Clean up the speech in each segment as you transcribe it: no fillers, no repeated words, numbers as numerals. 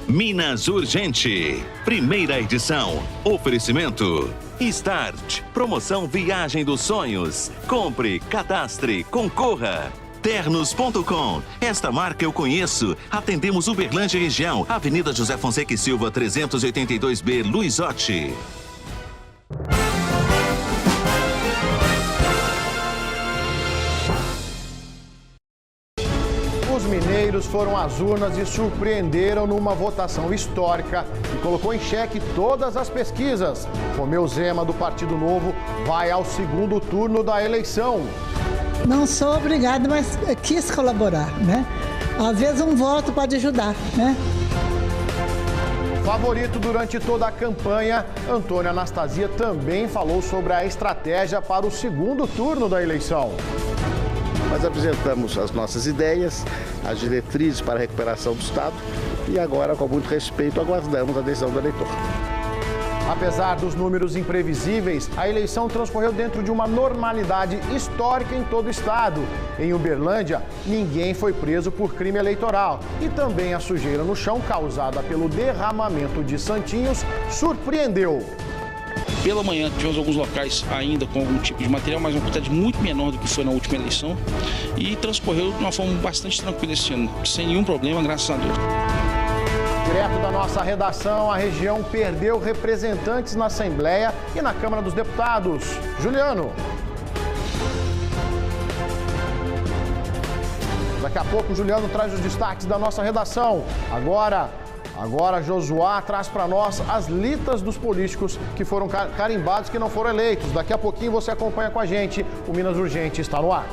Minas Urgente, primeira edição. Oferecimento Start, promoção Viagem dos Sonhos. Compre, cadastre, concorra. Ternos.com, esta marca eu conheço. Atendemos Uberlândia região, Avenida José Fonseca e Silva, 382B, Luizotti. Os mineiros foram às urnas e surpreenderam numa votação histórica que colocou em xeque todas as pesquisas. Romeu Zema, do Partido Novo, vai ao segundo turno da eleição. Não sou obrigada, mas quis colaborar, né? Às vezes um voto pode ajudar, né? Favorito durante toda a campanha, Antônio Anastasia também falou sobre a estratégia para o segundo turno da eleição. Nós apresentamos as nossas ideias, as diretrizes para a recuperação do Estado e agora, com muito respeito, aguardamos a decisão do eleitor. Apesar dos números imprevisíveis, a eleição transcorreu dentro de uma normalidade histórica em todo o estado. Em Uberlândia, ninguém foi preso por crime eleitoral. E também a sujeira no chão, causada pelo derramamento de santinhos, surpreendeu. Pela manhã tivemos alguns locais ainda com algum tipo de material, mas uma quantidade muito menor do que foi na última eleição. E transcorreu de uma forma bastante tranquila esse ano, sem nenhum problema, graças a Deus. Direto da nossa redação, a região perdeu representantes na Assembleia e na Câmara dos Deputados. Juliano. Daqui a pouco o Juliano traz os destaques da nossa redação. Agora Josuá traz para nós as listas dos políticos que foram carimbados, que não foram eleitos. Daqui a pouquinho você acompanha com a gente. O Minas Urgente está no ar.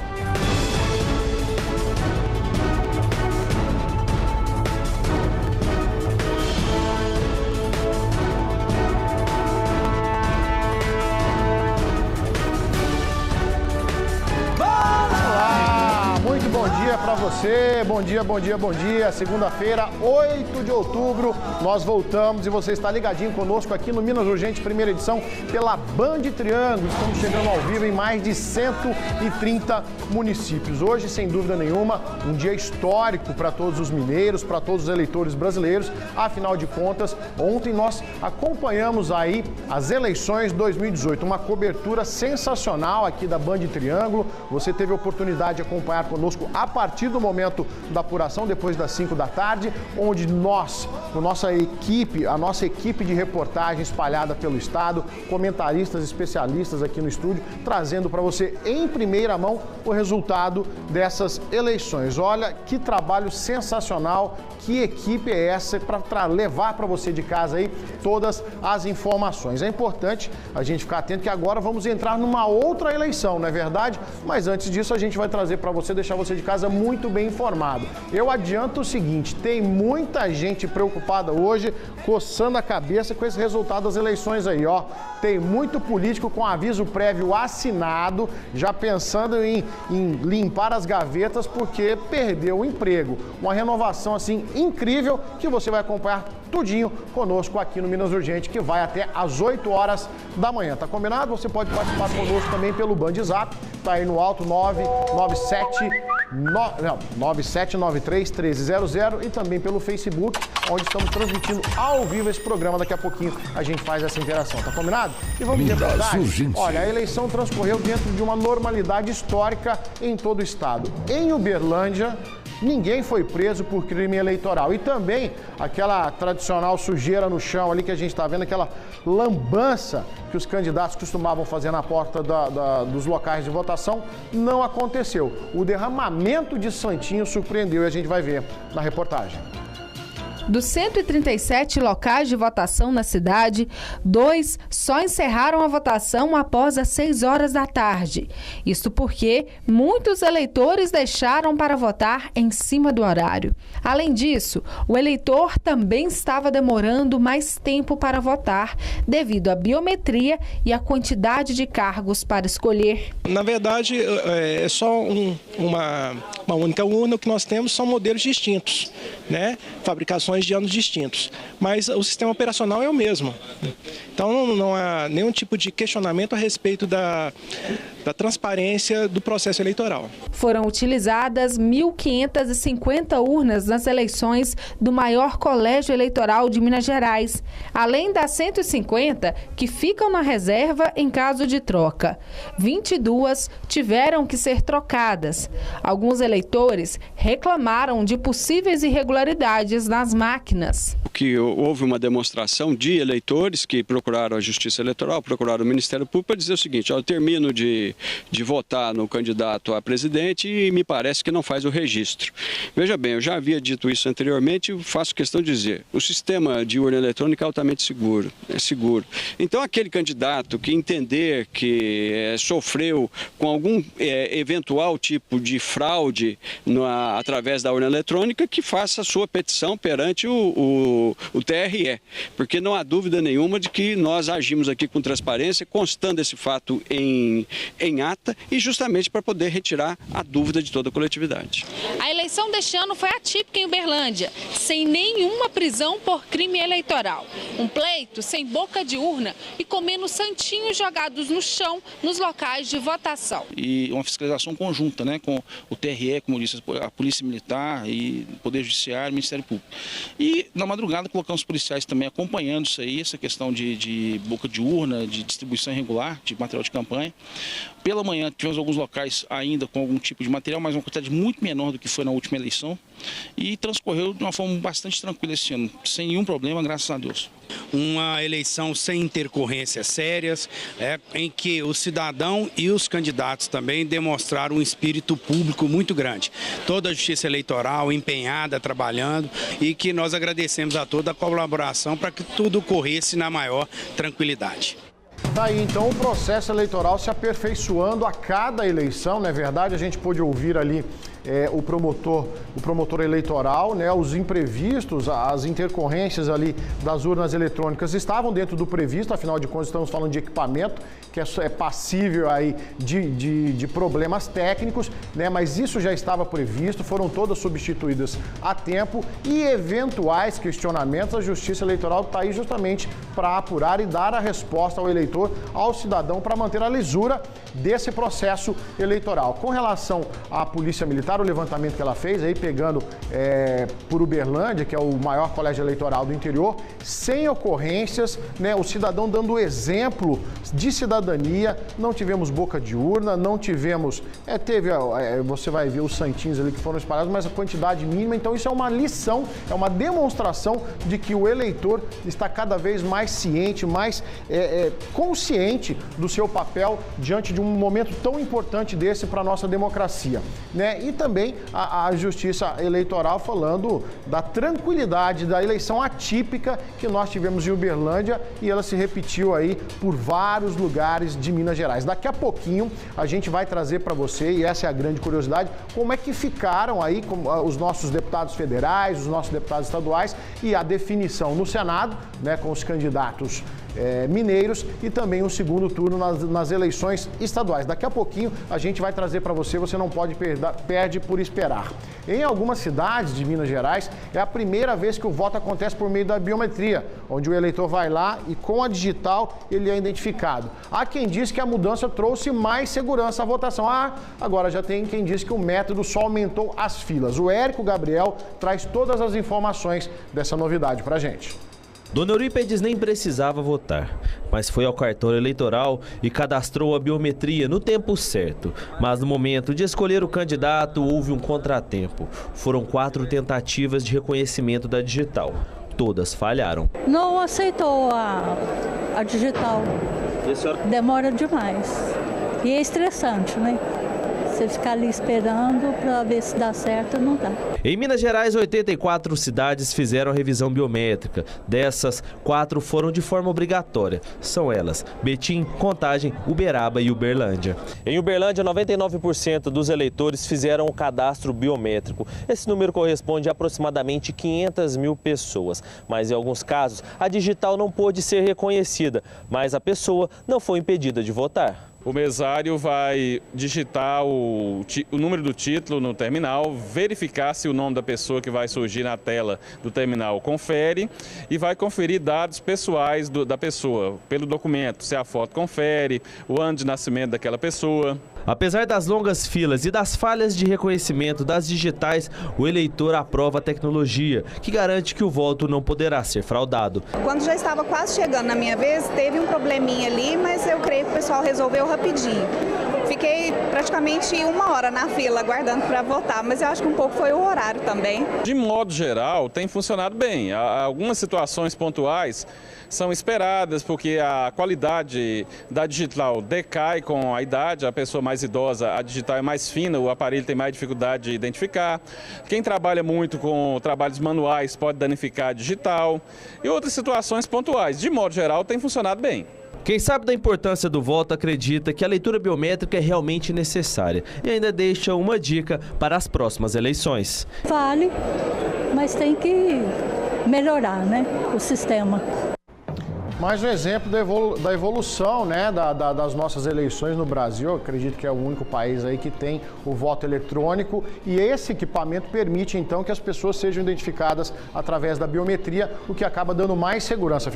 Para você, bom dia. Segunda-feira, 8 de outubro, nós voltamos e você está ligadinho conosco aqui no Minas Urgente, primeira edição, pela Band Triângulo. Estamos chegando ao vivo em mais de 130 municípios. Hoje, sem dúvida nenhuma, um dia histórico para todos os mineiros, para todos os eleitores brasileiros. Afinal de contas, ontem nós acompanhamos aí as eleições 2018, uma cobertura sensacional aqui da Band Triângulo. Você teve a oportunidade de acompanhar conosco a partir do momento da apuração, depois das 5 da tarde, onde a nossa equipe de reportagem espalhada pelo estado, comentaristas, especialistas aqui no estúdio, trazendo para você em primeira mão o resultado dessas eleições. Olha que trabalho sensacional, que equipe é essa para levar para você de casa aí todas as informações. É importante a gente ficar atento que agora vamos entrar numa outra eleição, não é verdade? Mas antes disso a gente vai trazer para você, deixar você de casa muito bem informado. Eu adianto o seguinte, tem muita gente preocupada hoje, coçando a cabeça com esse resultado das eleições aí, ó. Tem muito político com aviso prévio assinado, já pensando em limpar as gavetas porque perdeu o emprego. Uma renovação assim incrível que você vai acompanhar tudinho conosco aqui no Minas Urgente, que vai até às 8 horas da manhã. Tá combinado? Você pode participar conosco também pelo Band Zap, tá aí no alto 9793-1300 e também pelo Facebook, onde estamos transmitindo ao vivo esse programa. Daqui a pouquinho a gente faz essa interação, tá combinado? E vamos de verdade. Olha, a eleição transcorreu dentro de uma normalidade histórica em todo o estado. Em Uberlândia, ninguém foi preso por crime eleitoral. E também aquela tradicional sujeira no chão ali que a gente está vendo, aquela lambança que os candidatos costumavam fazer na porta dos locais de votação, não aconteceu. O derramamento de santinho surpreendeu e a gente vai ver na reportagem. Dos 137 locais de votação na cidade, 2 só encerraram a votação após as 6 horas da tarde. Isto porque muitos eleitores deixaram para votar em cima do horário. Além disso, o eleitor também estava demorando mais tempo para votar devido à biometria e à quantidade de cargos para escolher. Na verdade, é só uma única urna. O que nós temos são modelos distintos, né? Fabricações de anos distintos, mas o sistema operacional é o mesmo. Então não há nenhum tipo de questionamento a respeito da transparência do processo eleitoral. Foram utilizadas 1.550 urnas nas eleições do maior colégio eleitoral de Minas Gerais, além das 150 que ficam na reserva em caso de troca. 22 tiveram que ser trocadas. Alguns eleitores reclamaram de possíveis irregularidades nas máquinas. Que houve uma demonstração de eleitores que procuraram a Justiça Eleitoral, procuraram o Ministério Público para dizer o seguinte: eu termino de votar no candidato a presidente e me parece que não faz o registro. Veja bem, eu já havia dito isso anteriormente e faço questão de dizer: o sistema de urna eletrônica é altamente seguro, é seguro. Então aquele candidato que entender que sofreu com algum eventual tipo de fraude através da urna eletrônica, que faça a sua petição perante o TRE, porque não há dúvida nenhuma de que nós agimos aqui com transparência, constando esse fato em ata e justamente para poder retirar a dúvida de toda a coletividade. A eleição deste ano foi atípica em Uberlândia, sem nenhuma prisão por crime eleitoral. Um pleito sem boca de urna e comendo santinhos jogados no chão nos locais de votação. E uma fiscalização conjunta, né, com o TRE, como disse, a Polícia Militar e o Poder Judiciário e o Ministério Público. E na madrugada colocamos os policiais também acompanhando isso aí, essa questão de boca de urna, de distribuição irregular de material de campanha. Pela manhã tivemos alguns locais ainda com algum tipo de material, mas uma quantidade muito menor do que foi na última eleição. E transcorreu de uma forma bastante tranquila esse ano, sem nenhum problema, graças a Deus. Uma eleição sem intercorrências sérias, em que o cidadão e os candidatos também demonstraram um espírito público muito grande. Toda a Justiça Eleitoral empenhada, trabalhando, e que nós agradecemos a toda a colaboração para que tudo corresse na maior tranquilidade. Daí então o processo eleitoral se aperfeiçoando a cada eleição, não é verdade? A gente pôde ouvir ali o promotor eleitoral, né, os imprevistos, as intercorrências ali das urnas eletrônicas estavam dentro do previsto, afinal de contas estamos falando de equipamento que é passível aí de problemas técnicos, né, mas isso já estava previsto, foram todas substituídas a tempo e eventuais questionamentos, a Justiça Eleitoral está aí justamente para apurar e dar a resposta ao eleitor, ao cidadão, para manter a lisura desse processo eleitoral. Com relação à Polícia Militar, o levantamento que ela fez, aí pegando por Uberlândia, que é o maior colégio eleitoral do interior, sem ocorrências, né, o cidadão dando exemplo de cidadania, não tivemos boca de urna, não tivemos, você vai ver os santinhos ali que foram espalhados, mas a quantidade mínima, então isso é uma lição, é uma demonstração de que o eleitor está cada vez mais ciente, mais consciente do seu papel diante de um momento tão importante desse para a nossa democracia, né? E também a Justiça Eleitoral falando da tranquilidade da eleição atípica que nós tivemos em Uberlândia e ela se repetiu aí por vários lugares de Minas Gerais. Daqui a pouquinho a gente vai trazer para você, e essa é a grande curiosidade, como é que ficaram aí os nossos deputados federais, os nossos deputados estaduais e a definição no Senado, né, com os candidatos mineiros e também o segundo turno nas eleições estaduais. Daqui a pouquinho a gente vai trazer para você não pode perde por esperar. Em algumas cidades de Minas Gerais é a primeira vez que o voto acontece por meio da biometria, onde o eleitor vai lá e com a digital ele é identificado. Há quem diz que a mudança trouxe mais segurança à votação. Agora já tem quem diz que o método só aumentou as filas. O Érico Gabriel traz todas as informações dessa novidade para a gente. Dona Eurípedes nem precisava votar, mas foi ao cartório eleitoral e cadastrou a biometria no tempo certo. Mas no momento de escolher o candidato, houve um contratempo. Foram 4 tentativas de reconhecimento da digital. Todas falharam. Não aceitou a digital. Demora demais. E é estressante, né? Você ficar ali esperando para ver se dá certo, não dá. Em Minas Gerais, 84 cidades fizeram a revisão biométrica. Dessas, 4 foram de forma obrigatória. São elas: Betim, Contagem, Uberaba e Uberlândia. Em Uberlândia, 99% dos eleitores fizeram o cadastro biométrico. Esse número corresponde a aproximadamente 500 mil pessoas. Mas em alguns casos, a digital não pôde ser reconhecida, mas a pessoa não foi impedida de votar. O mesário vai digitar o número do título no terminal, verificar se o nome da pessoa que vai surgir na tela do terminal confere e vai conferir dados pessoais da pessoa pelo documento, se a foto confere, o ano de nascimento daquela pessoa. Apesar das longas filas e das falhas de reconhecimento das digitais, o eleitor aprova a tecnologia, que garante que o voto não poderá ser fraudado. Quando já estava quase chegando na minha vez, teve um probleminha ali, mas eu creio que o pessoal resolveu rapidinho. Fiquei praticamente 1 hora na fila aguardando para votar, mas eu acho que um pouco foi o horário também. De modo geral, tem funcionado bem. Algumas situações pontuais são esperadas porque a qualidade da digital decai com a idade, a pessoa mais idosa, a digital é mais fina, o aparelho tem mais dificuldade de identificar. Quem trabalha muito com trabalhos manuais pode danificar a digital e outras situações pontuais. De modo geral, tem funcionado bem. Quem sabe da importância do voto acredita que a leitura biométrica é realmente necessária e ainda deixa uma dica para as próximas eleições. Vale, mas tem que melhorar, né, o sistema. Mais um exemplo da evolução, né, das nossas eleições no Brasil. Eu acredito que é o único país aí que tem o voto eletrônico e esse equipamento permite então que as pessoas sejam identificadas através da biometria, o que acaba dando mais segurança.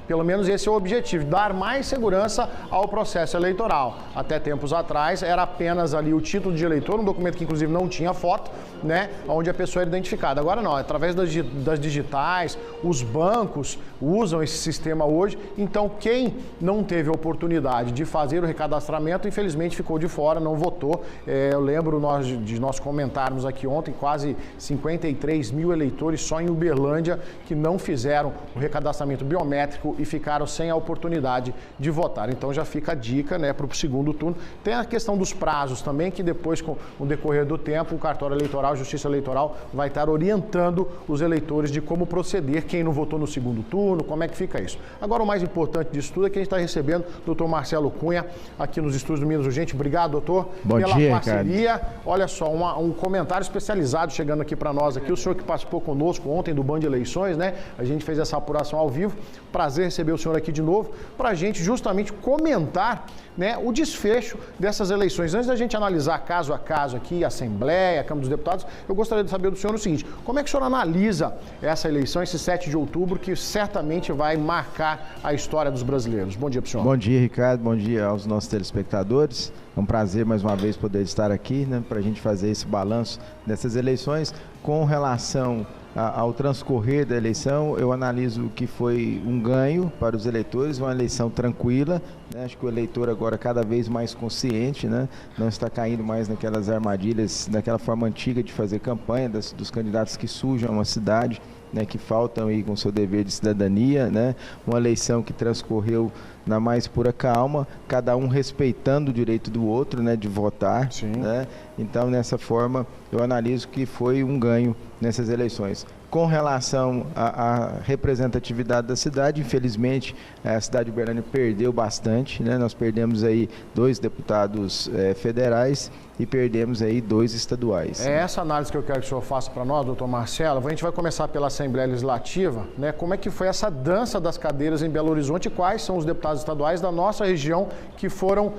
Pelo menos esse é o objetivo, dar mais segurança ao processo eleitoral. Até tempos atrás era apenas ali o título de eleitor, um documento que inclusive não tinha foto, né, onde a pessoa era identificada. Agora não, através das digitais, os bancos usam esse sistema hoje, então quem não teve a oportunidade de fazer o recadastramento, infelizmente ficou de fora, não votou. Eu lembro de nós comentarmos aqui ontem, quase 53 mil eleitores só em Uberlândia que não fizeram o recadastramento biométrico e ficaram sem a oportunidade de votar. Então já fica a dica, né, para o segundo turno. Tem a questão dos prazos também, que depois, com o decorrer do tempo, o cartório eleitoral, a Justiça Eleitoral vai estar orientando os eleitores de como proceder, quem não votou no segundo turno, como é que fica isso. Agora, o mais importante disso tudo é que a gente está recebendo o doutor Marcelo Cunha aqui nos estúdios do Minas Urgente. Obrigado, doutor, pela parceria. Ricardo. Olha só, um comentário especializado chegando aqui para nós. Aqui, o senhor que participou conosco ontem do Band Eleições, né? A gente fez essa apuração ao vivo. Prazer receber o senhor aqui de novo para a gente justamente comentar, né, o desfecho dessas eleições. Antes da gente analisar caso a caso aqui, Assembleia, Câmara dos Deputados, eu gostaria de saber do senhor o seguinte: como é que o senhor analisa essa eleição, esse 7 de outubro, que certamente vai marcar a história dos brasileiros? Bom dia para o senhor. Bom dia, Ricardo. Bom dia aos nossos telespectadores. É um prazer mais uma vez poder estar aqui, né, para a gente fazer esse balanço dessas eleições. Com relação ao transcorrer da eleição, eu analiso que foi um ganho para os eleitores, uma eleição tranquila, né? Acho que o eleitor agora cada vez mais consciente, né? Não está caindo mais naquelas armadilhas, daquela forma antiga de fazer campanha, dos candidatos que sujam uma cidade, né, que faltam aí com seu dever de cidadania, né? Uma eleição que transcorreu na mais pura calma, cada um respeitando o direito do outro, né, de votar, né? Então, nessa forma, eu analiso que foi um ganho nessas eleições. Com relação à representatividade da cidade, infelizmente, a cidade de Uberlândia perdeu bastante, né? Nós perdemos aí 2 deputados federais e perdemos aí 2 estaduais. É essa análise que eu quero que o senhor faça para nós, doutor Marcelo. A gente vai começar pela Assembleia Legislativa, né? Como é que foi essa dança das cadeiras em Belo Horizonte e quais são os deputados estaduais da nossa região que foram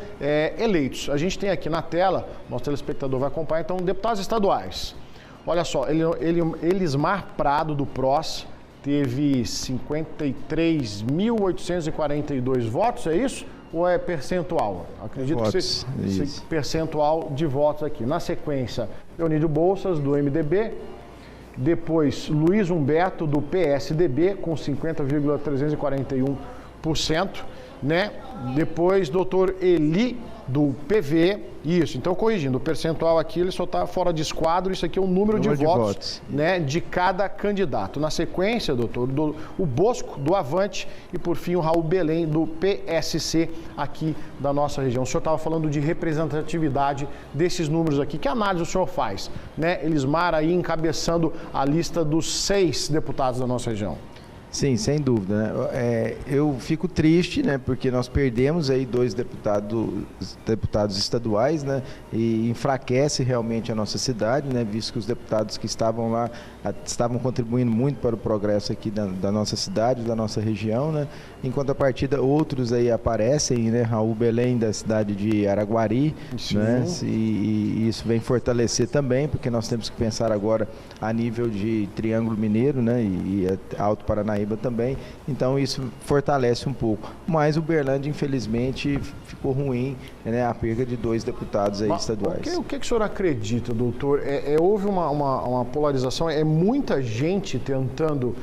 eleitos? A gente tem aqui na tela, nosso telespectador vai acompanhar, então, deputados estaduais. Olha só, Elismar Prado, do PROS, teve 53.842 votos, é isso? Ou é percentual? Acredito votos, que seja percentual de votos aqui. Na sequência, Leonídio Bolsas, do MDB. Depois, Luiz Humberto, do PSDB, com 50,341%. Né? Depois, doutor Eli, do PV, isso, então corrigindo, o percentual aqui ele só está fora de esquadro, isso aqui é o número de votos, né, de cada candidato. Na sequência, doutor, o Bosco, do Avante, e por fim o Raul Belém, do PSC, aqui da nossa região. O senhor estava falando de representatividade desses números aqui, que análise o senhor faz, né? Elismar aí encabeçando a lista dos 6 deputados da nossa região. Sim, sem dúvida, né? Eu fico triste, né, porque nós perdemos aí 2 deputados estaduais, né, e enfraquece realmente a nossa cidade, né, visto que os deputados que estavam lá estavam contribuindo muito para o progresso aqui da nossa cidade, da nossa região, né. Em contrapartida, outros aí aparecem, né, Raul Belém da cidade de Araguari, né, e isso vem fortalecer também, porque nós temos que pensar agora a nível de Triângulo Mineiro, né, e Alto Paranaíba também, então isso fortalece um pouco, mas Uberlândia infelizmente ficou ruim, né, a perda de 2 deputados aí estaduais. O que o senhor acredita, doutor? Houve uma polarização, muita gente tentando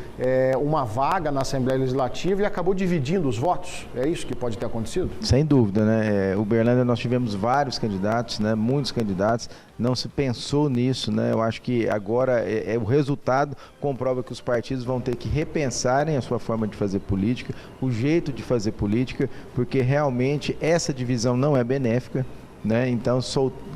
uma vaga na Assembleia Legislativa e acabou dividindo os votos, é isso que pode ter acontecido? Sem dúvida, né, Uberlândia nós tivemos vários candidatos, né, muitos candidatos, não se pensou nisso, né, eu acho que agora o resultado comprova que os partidos vão ter que repensarem a sua forma de fazer política, o jeito de fazer política, porque realmente essa divisão não é benéfica, né? Então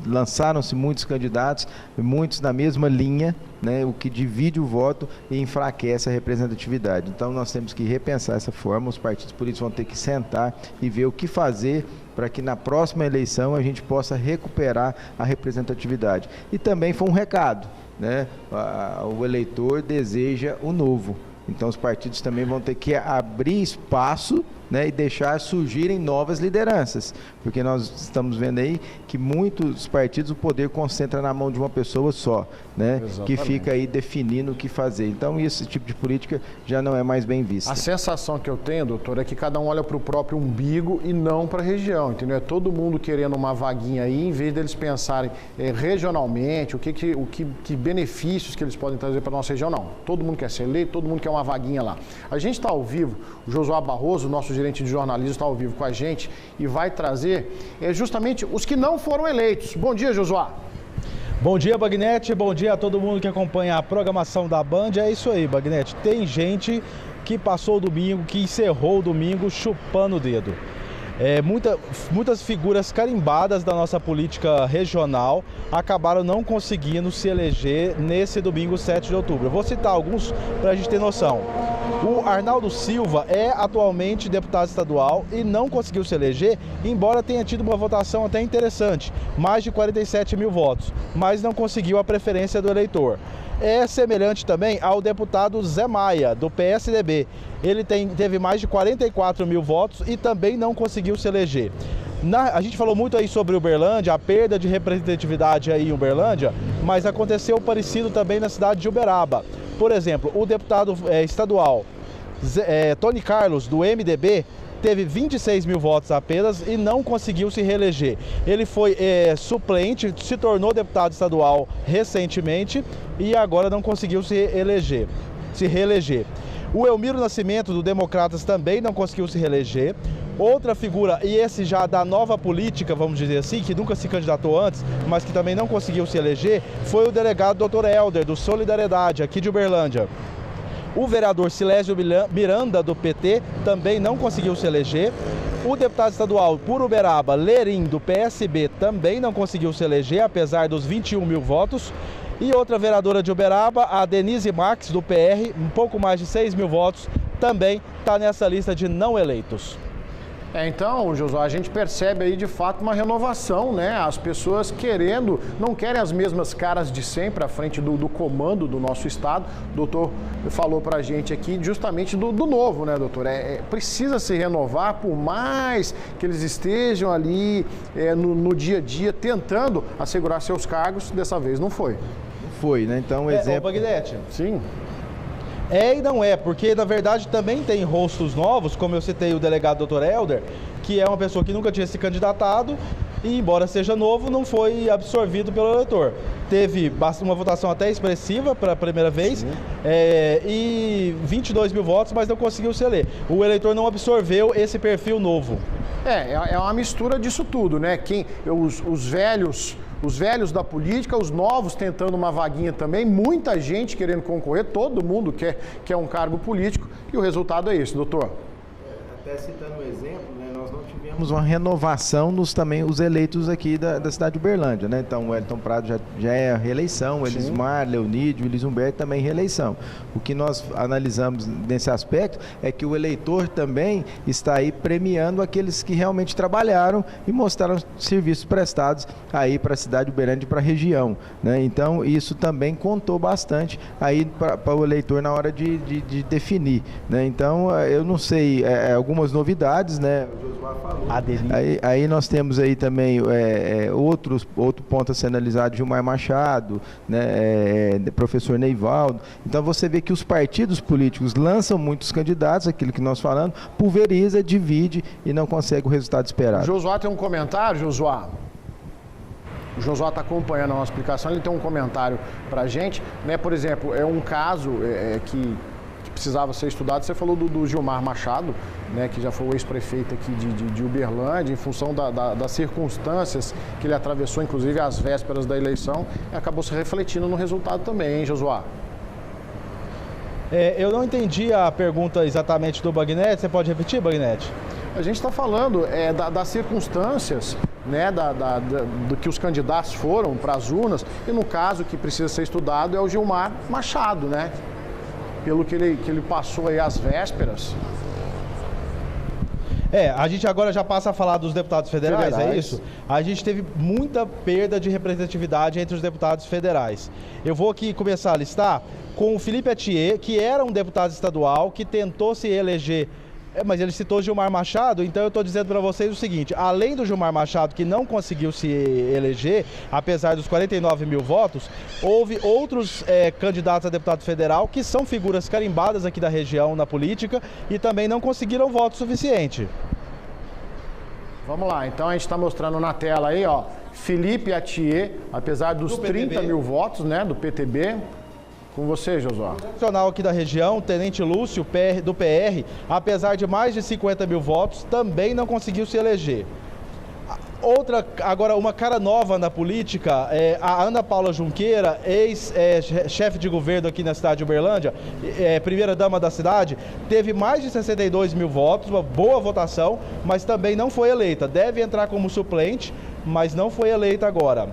lançaram-se muitos candidatos, muitos na mesma linha, né? O que divide o voto e enfraquece a representatividade. Então nós temos que repensar essa forma, os partidos políticos vão ter que sentar e ver o que fazer para que na próxima eleição a gente possa recuperar a representatividade. E também foi um recado, né? O eleitor deseja o novo. Então os partidos também vão ter que abrir espaço, né, e deixar surgirem novas lideranças, porque nós estamos vendo aí que muitos partidos o poder concentra na mão de uma pessoa só, né, que fica aí definindo o que fazer. Então esse tipo de política já não é mais bem vista. A sensação que eu tenho, doutor, é que cada um olha para o próprio umbigo e não para a região, entendeu? É todo mundo querendo uma vaguinha aí, em vez deles pensarem regionalmente, que benefícios que eles podem trazer para a nossa região, não. Todo mundo quer ser eleito, todo mundo quer uma vaguinha lá. A gente está ao vivo, o Josué Barroso, nosso gerente de jornalismo, está ao vivo com a gente e vai trazer justamente os que não foram eleitos. Bom dia, Josué. Bom dia, Bagnete. Bom dia a todo mundo que acompanha a programação da Band. É isso aí, Bagnete. Tem gente que passou o domingo, que encerrou o domingo chupando o dedo. Muitas figuras carimbadas da nossa política regional acabaram não conseguindo se eleger nesse domingo 7 de outubro. Eu vou citar alguns para a gente ter noção. O Arnaldo Silva é atualmente deputado estadual e não conseguiu se eleger, embora tenha tido uma votação até interessante, mais de 47 mil votos, mas não conseguiu a preferência do eleitor. É semelhante também ao deputado Zé Maia, do PSDB. Ele teve mais de 44 mil votos e também não conseguiu se eleger. A gente falou muito aí sobre Uberlândia, a perda de representatividade aí em Uberlândia, mas aconteceu parecido também na cidade de Uberaba. Por exemplo, o deputado estadual Tony Carlos, do MDB, teve 26 mil votos apenas e não conseguiu se reeleger. Ele foi suplente, se tornou deputado estadual recentemente e agora não conseguiu se reeleger. O Elmiro Nascimento, do Democratas, também não conseguiu se reeleger. Outra figura, e esse já da nova política, vamos dizer assim, que nunca se candidatou antes, mas que também não conseguiu se eleger, foi o delegado Dr. Helder, do Solidariedade, aqui de Uberlândia. O vereador Silésio Miranda, do PT, também não conseguiu se eleger. O deputado estadual por Uberaba, Lerim, do PSB, também não conseguiu se eleger, apesar dos 21 mil votos. E outra vereadora de Uberaba, a Denise Max, do PR, um pouco mais de 6 mil votos, também está nessa lista de não eleitos. Então, Josué, a gente percebe aí de fato uma renovação, né? As pessoas não querem as mesmas caras de sempre à frente do comando do nosso estado. O doutor falou pra gente aqui justamente do novo, né, doutor? Precisa se renovar, por mais que eles estejam ali no dia a dia tentando assegurar seus cargos, dessa vez não foi. Foi, né? Então, exemplo... Bagnete. Sim. E não é, porque na verdade também tem rostos novos, como eu citei o delegado Dr. Helder, que é uma pessoa que nunca tinha se candidatado e, embora seja novo, não foi absorvido pelo eleitor. Teve uma votação até expressiva para a primeira vez e 22 mil votos, mas não conseguiu se eleger. O eleitor não absorveu esse perfil novo. É uma mistura disso tudo, né? Os velhos da política, os novos tentando uma vaguinha também, muita gente querendo concorrer, todo mundo quer um cargo político e o resultado é esse, doutor. Até citando um exemplo, né, nós não tivemos temos uma renovação nos também os eleitos aqui da cidade de Uberlândia, né? Então o Wellington Prado já é a reeleição, o Elismar, Leonídio, o Luiz Humberto também reeleição. O que nós analisamos nesse aspecto é que o eleitor também está aí premiando aqueles que realmente trabalharam e mostraram serviços prestados aí para a cidade de Uberlândia e para a região, né? Então isso também contou bastante aí para o eleitor na hora de definir, né? Então eu não sei, algumas novidades, né? Aí nós temos aí também outro ponto a ser analisado, Gilmar Machado, né? Professor Neivaldo. Então você vê que os partidos políticos lançam muitos candidatos, aquilo que nós falamos, pulveriza, divide e não consegue o resultado esperado. Josué tem um comentário, Josué? O Josué está acompanhando a nossa explicação, ele tem um comentário para a gente, né? Por exemplo, é um caso que precisava ser estudado. Você falou do Gilmar Machado, né, que já foi o ex-prefeito aqui de Uberlândia, em função das circunstâncias que ele atravessou, inclusive às vésperas da eleição, e acabou se refletindo no resultado também, hein, Josué? Eu não entendi a pergunta exatamente do Bagnetti. Você pode repetir, Bagnetti? A gente está falando das circunstâncias, né, do que os candidatos foram para as urnas, e no caso que precisa ser estudado é o Gilmar Machado, né? Pelo que ele passou aí às vésperas. A gente agora já passa a falar dos deputados federais, é isso? A gente teve muita perda de representatividade entre os deputados federais. Eu vou aqui começar a listar com o Felipe Atier, que era um deputado estadual, que tentou se eleger, mas ele citou Gilmar Machado, então eu estou dizendo para vocês o seguinte: além do Gilmar Machado, que não conseguiu se eleger, apesar dos 49 mil votos, houve outros candidatos a deputado federal que são figuras carimbadas aqui da região na política e também não conseguiram voto suficiente. Vamos lá, então a gente está mostrando na tela aí, ó, Felipe Atier, apesar dos 30 mil votos, né, do PTB. Com você, Josué. O profissional aqui da região, Tenente Lúcio, do PR, apesar de mais de 50 mil votos, também não conseguiu se eleger. Agora, uma cara nova na política, a Ana Paula Junqueira, ex-chefe de governo aqui na cidade de Uberlândia, primeira-dama da cidade, teve mais de 62 mil votos, uma boa votação, mas também não foi eleita. Deve entrar como suplente, mas não foi eleita agora.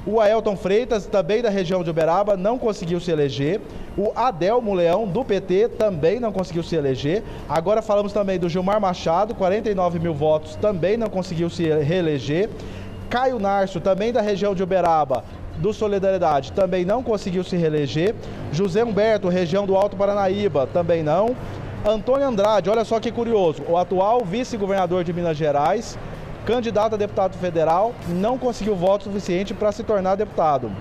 O Aelton Freitas, também da região de Uberaba, não conseguiu se eleger. O Adelmo Leão, do PT, também não conseguiu se eleger. Agora falamos também do Gilmar Machado, 49 mil votos, também não conseguiu se reeleger. Caio Narcio, também da região de Uberaba, do Solidariedade, também não conseguiu se reeleger. José Humberto, região do Alto Paranaíba, também não. Antônio Andrade, olha só que curioso, o atual vice-governador de Minas Gerais, candidato a deputado federal, não conseguiu voto suficiente para se tornar deputado.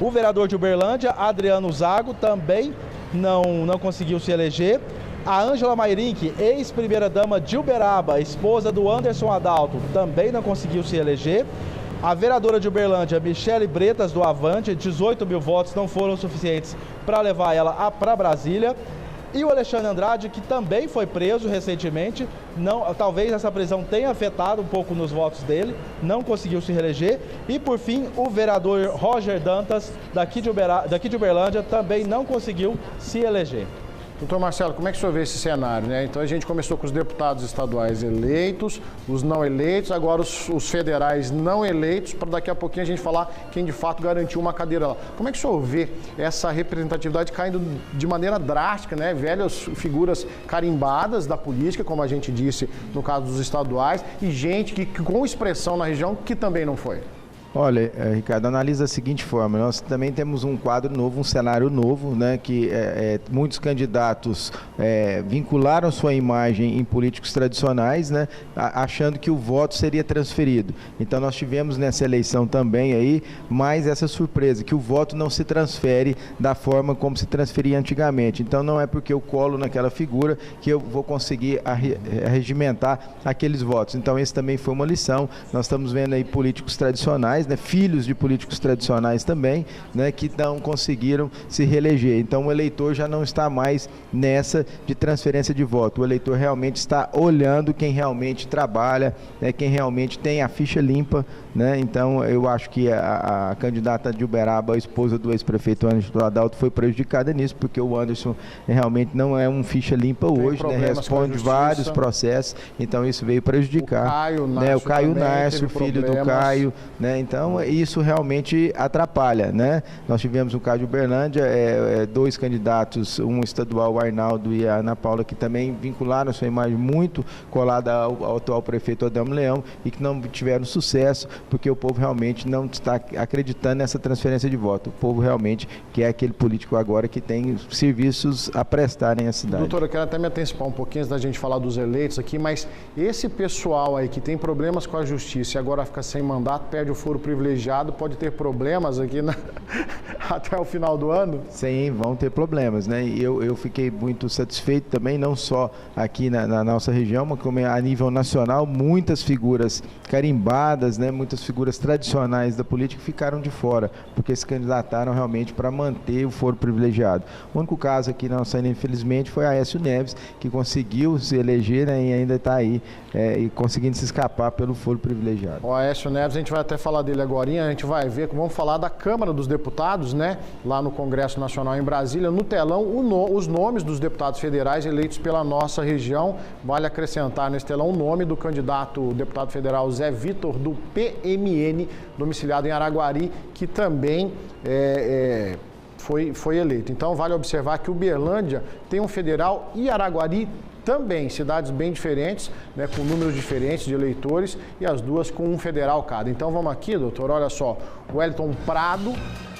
O vereador de Uberlândia, Adriano Zago, também não conseguiu se eleger. A Ângela Mairink, ex-primeira-dama de Uberaba, esposa do Anderson Adalto, também não conseguiu se eleger. A vereadora de Uberlândia, Michele Bretas, do Avante, 18 mil votos não foram suficientes para levar ela para Brasília. E o Alexandre Andrade, que também foi preso recentemente, talvez essa prisão tenha afetado um pouco nos votos dele, não conseguiu se reeleger. E, por fim, o vereador Roger Dantas, daqui de Uberlândia, também não conseguiu se eleger. Doutor Marcelo, como é que o senhor vê esse cenário, né? Então a gente começou com os deputados estaduais eleitos, os não eleitos, agora os federais não eleitos, para daqui a pouquinho a gente falar quem de fato garantiu uma cadeira lá. Como é que o senhor vê essa representatividade caindo de maneira drástica, né? Velhas figuras carimbadas da política, como a gente disse no caso dos estaduais, e gente que com expressão na região que também não foi. Olha, Ricardo, analisa da seguinte forma: nós também temos um quadro novo, um cenário novo, né, que muitos candidatos vincularam sua imagem em políticos tradicionais, né, achando que o voto seria transferido. Então nós tivemos nessa eleição também aí mais essa surpresa, que o voto não se transfere da forma como se transferia antigamente. Então não é porque eu colo naquela figura que eu vou conseguir regimentar aqueles votos. Então esse também foi uma lição. Nós estamos vendo aí políticos tradicionais tradicionais, né, filhos de políticos tradicionais também, né, que não conseguiram se reeleger. Então o eleitor já não está mais nessa de transferência de voto. O eleitor realmente está olhando quem realmente trabalha, né, quem realmente tem a ficha limpa, né? Então eu acho que a candidata de Uberaba, a esposa do ex-prefeito Anderson Adalto, foi prejudicada nisso, porque o Anderson realmente não é um ficha limpa hoje, né? Responde vários processos, então isso veio prejudicar. O Caio Nárcio, filho do Caio, né? Então isso realmente atrapalha, né? Nós tivemos o caso de Uberlândia, dois candidatos, um estadual, o Arnaldo, e a Ana Paula, que também vincularam sua imagem muito colada ao atual prefeito Adelmo Leão e que não tiveram sucesso, porque o povo realmente não está acreditando nessa transferência de voto. O povo realmente quer aquele político agora que tem serviços a prestarem à cidade. Doutora, eu quero até me antecipar um pouquinho antes da gente falar dos eleitos aqui, mas esse pessoal aí que tem problemas com a justiça e agora fica sem mandato, perde o foro privilegiado, pode ter problemas aqui até o final do ano? Sim, vão ter problemas, né? E eu fiquei muito satisfeito também, não só aqui na nossa região, mas como a nível nacional, muitas figuras carimbadas, né? Muitas figuras tradicionais da política ficaram de fora, porque se candidataram realmente para manter o foro privilegiado. O único caso aqui na nossa, infelizmente, foi Aécio Neves, que conseguiu se eleger, né, e ainda está aí e conseguindo se escapar pelo foro privilegiado. O Aécio Neves, a gente vai até falar dele agora, a gente vai ver, vamos falar da Câmara dos Deputados, né, lá no Congresso Nacional em Brasília, no telão os nomes dos deputados federais eleitos pela nossa região. Vale acrescentar nesse telão o nome do candidato deputado federal Zé Vitor, do PMN, domiciliado em Araguari, que também foi eleito. Então vale observar que Uberlândia tem um federal e Araguari também, cidades bem diferentes, né, com números diferentes de eleitores e as duas com um federal cada. Então vamos aqui, doutor, olha só, o Wellington Prado,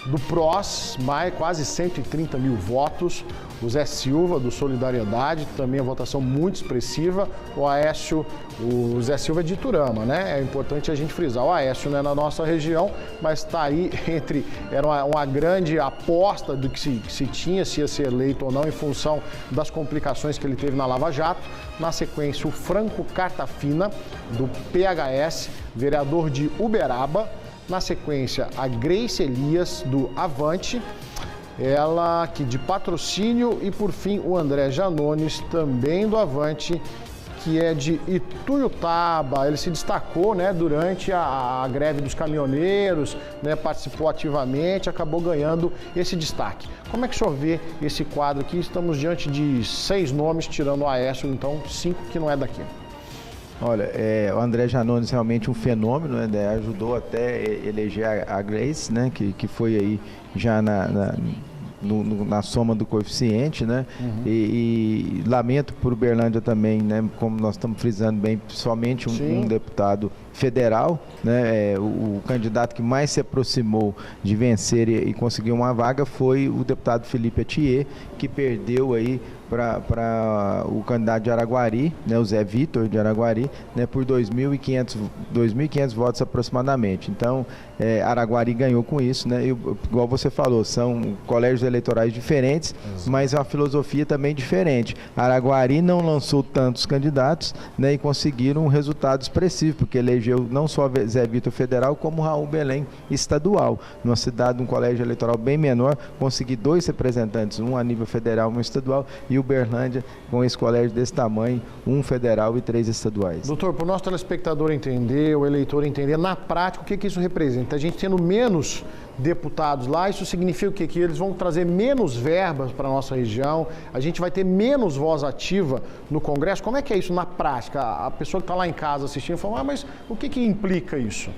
do PROS, quase 130 mil votos. O Zé Silva, do Solidariedade, também a votação muito expressiva. O Zé Silva é de Iturama, né? É importante a gente frisar. O Aécio não é na nossa região, mas está aí era uma grande aposta do que se tinha, se ia ser eleito ou não, em função das complicações que ele teve na Lava Jato. Na sequência, o Franco Cartafina, do PHS, vereador de Uberaba. Na sequência, a Grace Elias, do Avante, ela que de Patrocínio, e por fim o André Janones, também do Avante, que é de Ituiutaba. Ele se destacou, né, durante a greve dos caminhoneiros, né, participou ativamente, acabou ganhando esse destaque. Como é que o senhor vê esse quadro aqui? Estamos diante de 6 nomes, tirando o Aécio, então 5 que não é daqui. Olha, o André Janones realmente um fenômeno, né? Ajudou até eleger a Grace, né? Que foi aí já na soma do coeficiente, né? Uhum. E lamento por Uberlândia também, né? Como nós estamos frisando bem, somente um deputado federal, né? O candidato que mais se aproximou de vencer e conseguir uma vaga foi o deputado Felipe Atier, que perdeu aí para o candidato de Araguari, né, o Zé Vitor de Araguari, né, por 2.500 votos aproximadamente. Então, Araguari ganhou com isso, né? Igual você falou, são colégios eleitorais diferentes, mas é uma filosofia também diferente. Araguari não lançou tantos candidatos, né, e conseguiram um resultado expressivo, porque elegeu não só Zé Vitor federal, como Raul Belém estadual. Numa cidade, um colégio eleitoral bem menor, conseguir 2 representantes, um a nível federal, um estadual, e Uberlândia, com esse colégio desse tamanho, 1 federal e 3 estaduais. Doutor, para o nosso telespectador entender, o eleitor entender, na prática, o que isso representa? A gente tendo menos deputados lá, isso significa o quê? Que eles vão trazer menos verbas para a nossa região, a gente vai ter menos voz ativa no Congresso. Como é que é isso na prática? A pessoa que está lá em casa assistindo fala, mas o que implica isso?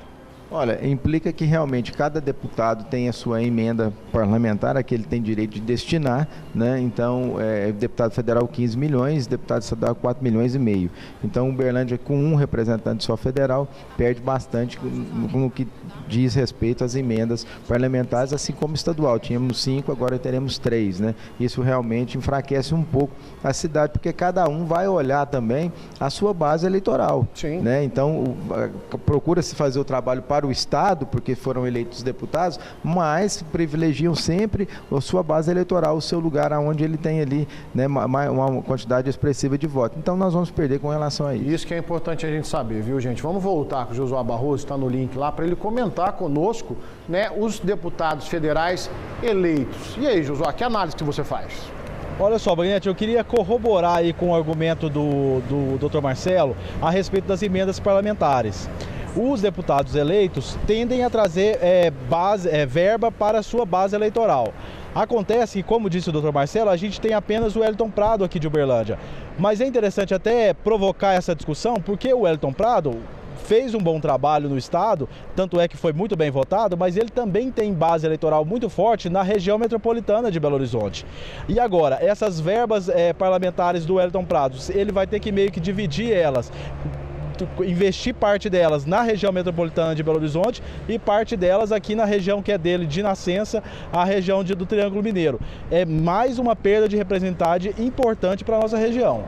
Olha, implica que realmente cada deputado tem a sua emenda parlamentar, a que ele tem direito de destinar, né? Então, deputado federal 15 milhões, deputado estadual 4 milhões e meio. Então, Uberlândia, com um representante só federal, perde bastante no que diz respeito às emendas parlamentares, assim como estadual. Tínhamos 5, agora teremos 3, né? Isso realmente enfraquece um pouco a cidade, porque cada um vai olhar também a sua base eleitoral. Sim. Né? Então, procura-se fazer o trabalho para para o Estado, porque foram eleitos deputados, mas privilegiam sempre a sua base eleitoral, o seu lugar onde ele tem ali, né, uma quantidade expressiva de votos. Então nós vamos perder com relação a isso. Isso que é importante a gente saber, viu, gente? Vamos voltar com o Josué Barroso, está no link lá, para ele comentar conosco, né, os deputados federais eleitos. E aí, Josué, que análise que você faz? Olha só, Bagnete, eu queria corroborar aí com o argumento do Dr. Marcelo a respeito das emendas parlamentares. Os deputados eleitos tendem a trazer verba para a sua base eleitoral. Acontece que, como disse o Dr. Marcelo, a gente tem apenas o Wellington Prado aqui de Uberlândia. Mas é interessante até provocar essa discussão, porque o Wellington Prado fez um bom trabalho no estado, tanto é que foi muito bem votado, mas ele também tem base eleitoral muito forte na região metropolitana de Belo Horizonte. E agora, essas verbas parlamentares do Wellington Prado, ele vai ter que meio que dividir elas, investir parte delas na região metropolitana de Belo Horizonte e parte delas aqui na região que é dele de nascença, a região do Triângulo Mineiro. É mais uma perda de representatividade importante para a nossa região.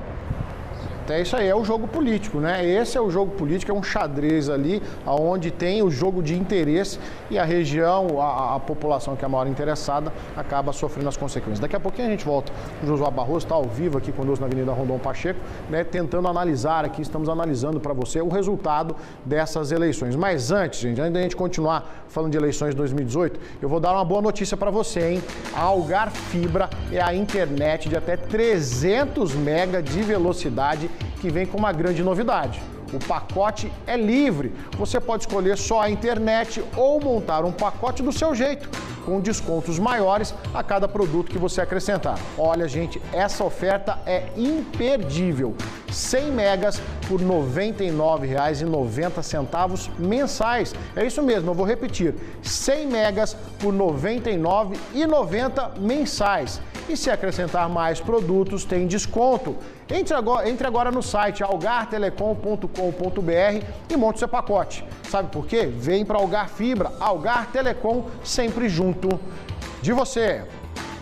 Até isso aí é o jogo político, né? Esse é o jogo político, é um xadrez ali, onde tem o jogo de interesse e a região, a população que é a maior interessada, acaba sofrendo as consequências. Daqui a pouquinho a gente volta. O Josué Barroso está ao vivo aqui conosco na Avenida Rondon Pacheco, né? Tentando analisar aqui, estamos analisando para você o resultado dessas eleições. Mas antes, gente, antes da gente continuar falando de eleições de 2018, eu vou dar uma boa notícia para você, hein? A Algar Fibra é a internet de até 300 mega de velocidade que vem com uma grande novidade. O pacote é livre. Você pode escolher só a internet ou montar um pacote do seu jeito, com descontos maiores a cada produto que você acrescentar. Olha, gente, essa oferta é imperdível. 100 megas por R$ 99,90 mensais. É isso mesmo, eu vou repetir. 100 megas por R$ 99,90 mensais. E se acrescentar mais produtos, tem desconto. Entre agora no site algartelecom.com.br e monte seu pacote. Sabe por quê? Vem para Algar Fibra, Algar Telecom, sempre junto de você.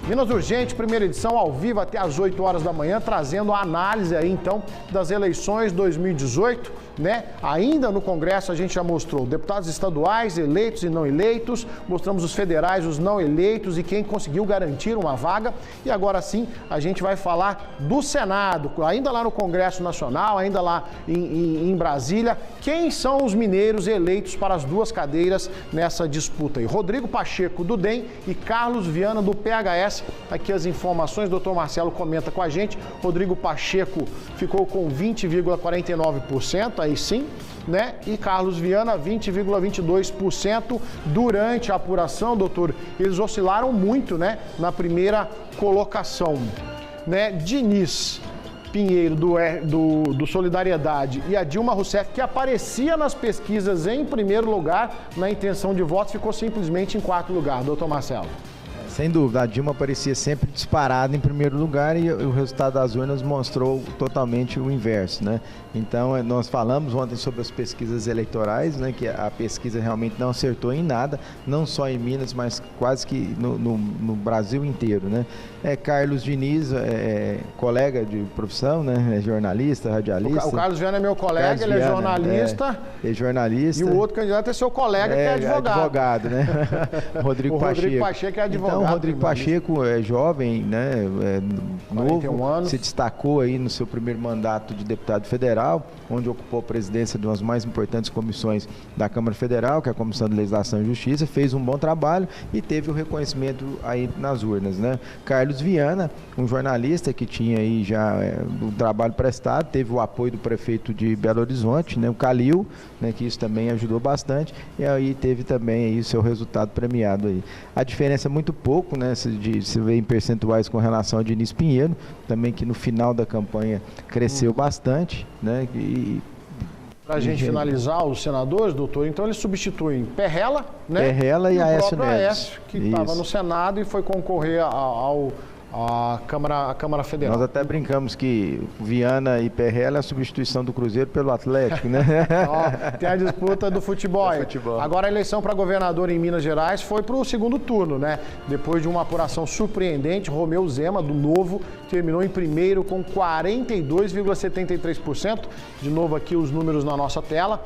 Minas Urgente, primeira edição, ao vivo até às 8 horas da manhã, trazendo a análise aí, então, das eleições 2018, né? Ainda no Congresso a gente já mostrou deputados estaduais, eleitos e não eleitos, mostramos os federais, os não eleitos e quem conseguiu garantir uma vaga. E agora sim, a gente vai falar do Senado, ainda lá no Congresso Nacional, ainda lá em Brasília, quem são os mineiros eleitos para as duas cadeiras nessa disputa aí. Rodrigo Pacheco, do DEM, e Carlos Viana, do PHS. Aqui as informações, doutor Marcelo comenta com a gente. Rodrigo Pacheco ficou com 20,49%, aí sim, né? E Carlos Viana, 20,22%. Durante a apuração, doutor, eles oscilaram muito, né? Na primeira colocação, né? Diniz Pinheiro, do Solidariedade, e a Dilma Rousseff, que aparecia nas pesquisas em primeiro lugar, na intenção de votos, ficou simplesmente em quarto lugar. Doutor Marcelo. Sem dúvida, a Dilma parecia sempre disparada em primeiro lugar e o resultado das urnas mostrou totalmente o inverso, né? Então, nós falamos ontem sobre as pesquisas eleitorais, né? Que a pesquisa realmente não acertou em nada, não só em Minas, mas quase que no Brasil inteiro, né? Carlos Diniz, colega de profissão, né? É jornalista, radialista. O Carlos Viana é meu colega, ele é jornalista. É jornalista. E o outro candidato é seu colega, que é advogado. Advogado, né? Rodrigo Pacheco. Rodrigo Pacheco é advogado. Então, o Rodrigo Pacheco é jovem, né? Novo, anos. Se destacou aí no seu primeiro mandato de deputado federal, onde ocupou a presidência de uma das mais importantes comissões da Câmara Federal, que é a Comissão de Legislação e Justiça, fez um bom trabalho e teve o reconhecimento aí nas urnas, né? Carlos Viana, um jornalista que tinha aí já o trabalho prestado, teve o apoio do prefeito de Belo Horizonte, né? O Calil, né? Que isso também ajudou bastante, e aí teve também aí o seu resultado premiado aí. A diferença é muito pouco, né? Se vê em percentuais com relação ao Diniz Pinheiro, também que no final da campanha cresceu bastante, né? Para a gente finalizar os senadores, doutor, então eles substituem Perrella, né? Perrella e Aécio Neves. Aécio, que estava no Senado e foi concorrer à Câmara Federal. Nós até brincamos que Viana e Perrella é a substituição do Cruzeiro pelo Atlético, né? Tem a disputa do futebol. Agora a eleição para governador em Minas Gerais foi para o segundo turno, né? Depois de uma apuração surpreendente, Romeu Zema, do Novo, terminou em primeiro com 42,73%. De novo aqui os números na nossa tela.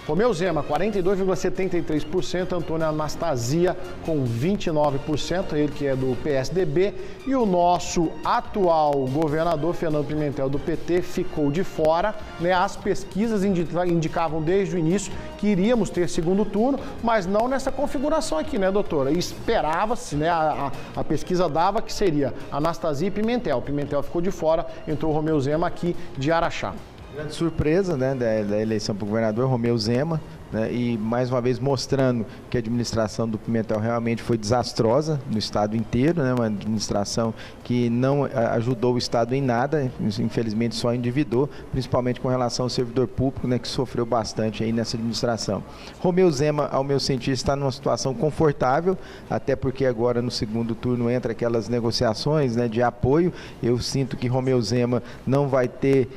Romeu Zema, 42,73%, Antônio Anastasia com 29%, ele que é do PSDB, e o nosso atual governador, Fernando Pimentel, do PT, ficou de fora, né? As pesquisas indicavam desde o início que iríamos ter segundo turno, mas não nessa configuração aqui, né, doutora? Esperava-se, né, a pesquisa dava que seria Anastasia e Pimentel. Pimentel ficou de fora, entrou o Romeu Zema aqui de Araxá. Grande surpresa, né, da eleição para o governador, Romeu Zema, né, e mais uma vez mostrando que a administração do Pimentel realmente foi desastrosa no estado inteiro, né, uma administração que não ajudou o estado em nada, infelizmente só endividou, principalmente com relação ao servidor público, né, que sofreu bastante aí nessa administração. Romeu Zema, ao meu sentir, está numa situação confortável, até porque agora no segundo turno entra aquelas negociações, né, de apoio. Eu sinto que Romeu Zema não vai ter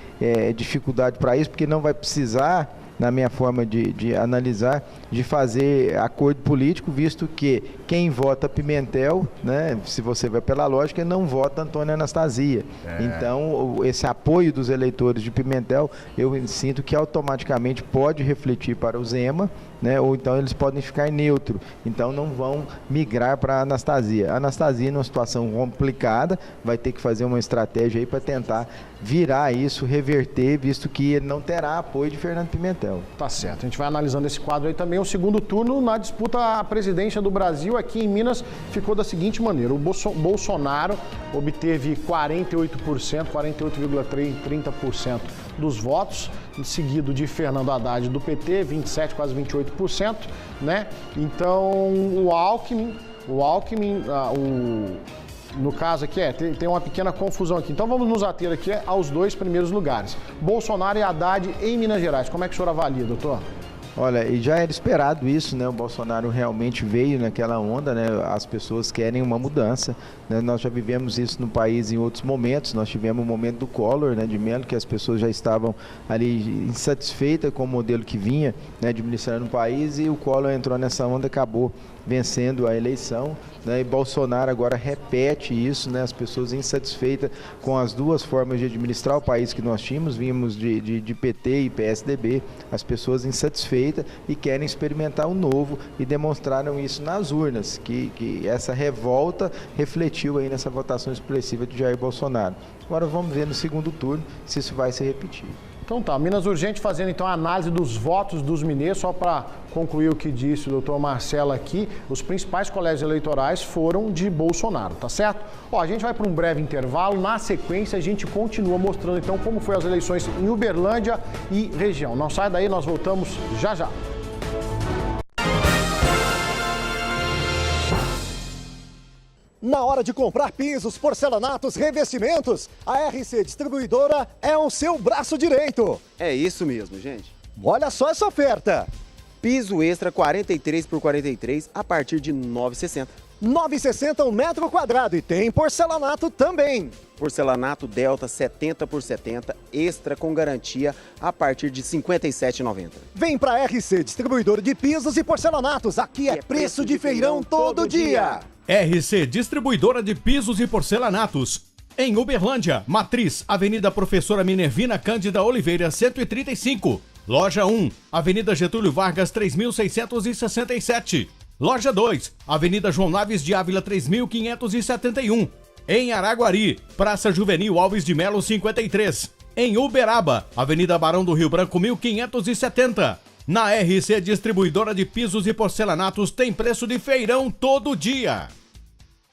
dificuldade para isso, porque não vai precisar, na minha forma de analisar, de fazer acordo político, visto que quem vota Pimentel, né, se você vai pela lógica, não vota Antônio Anastasia. Então, esse apoio dos eleitores de Pimentel, eu sinto que automaticamente pode refletir para o Zema, né, ou então eles podem ficar neutro, então não vão migrar para a Anastasia. A Anastasia, numa situação complicada, vai ter que fazer uma estratégia aí para tentar virar isso, reverter, visto que ele não terá apoio de Fernando Pimentel. Tá certo, a gente vai analisando esse quadro aí também. O segundo turno na disputa à presidência do Brasil aqui em Minas ficou da seguinte maneira: o Bolsonaro obteve 48%, 48,30% dos votos, seguido de Fernando Haddad do PT, 27%, quase 28%, né? Então o Alckmin, no caso aqui tem uma pequena confusão aqui. Então vamos nos ater aqui aos dois primeiros lugares. Bolsonaro e Haddad em Minas Gerais. Como é que o senhor avalia, doutor? Olha, e já era esperado isso, né? O Bolsonaro realmente veio naquela onda, né? As pessoas querem uma mudança, né? Nós já vivemos isso no país em outros momentos. Nós tivemos o momento do Collor, né, de Mello, que as pessoas já estavam ali insatisfeitas com o modelo que vinha, né, administrando o país, e o Collor entrou nessa onda, acabou vencendo a eleição, né? E Bolsonaro agora repete isso, né? As pessoas insatisfeitas com as duas formas de administrar o país que nós tínhamos, vimos de PT e PSDB, as pessoas insatisfeitas e querem experimentar o novo, e demonstraram isso nas urnas, que essa revolta refletiu aí nessa votação expressiva de Jair Bolsonaro. Agora vamos ver no segundo turno se isso vai se repetir. Então tá, Minas Urgente fazendo então a análise dos votos dos mineiros, só para concluir o que disse o doutor Marcelo aqui, os principais colégios eleitorais foram de Bolsonaro, tá certo? Ó, a gente vai para um breve intervalo, na sequência a gente continua mostrando então como foi as eleições em Uberlândia e região. Não sai daí, nós voltamos já já. Na hora de comprar pisos, porcelanatos, revestimentos, a RC Distribuidora é o seu braço direito. É isso mesmo, gente. Olha só essa oferta. Piso extra 43 por 43 a partir de R$ 9,60. R$ 9,60 um metro quadrado, e tem porcelanato também. Porcelanato Delta 70 por 70, extra com garantia a partir de R$ 57,90. Vem pra RC Distribuidora de Pisos e Porcelanatos, aqui é preço de feirão todo dia. RC Distribuidora de Pisos e Porcelanatos. Em Uberlândia, Matriz, Avenida Professora Minervina Cândida Oliveira, 135. Loja 1, Avenida Getúlio Vargas, 3667. Loja 2, Avenida João Naves de Ávila, 3571. Em Araguari, Praça Juvenil Alves de Melo, 53. Em Uberaba, Avenida Barão do Rio Branco, 1570. Na RC Distribuidora de Pisos e Porcelanatos tem preço de feirão todo dia.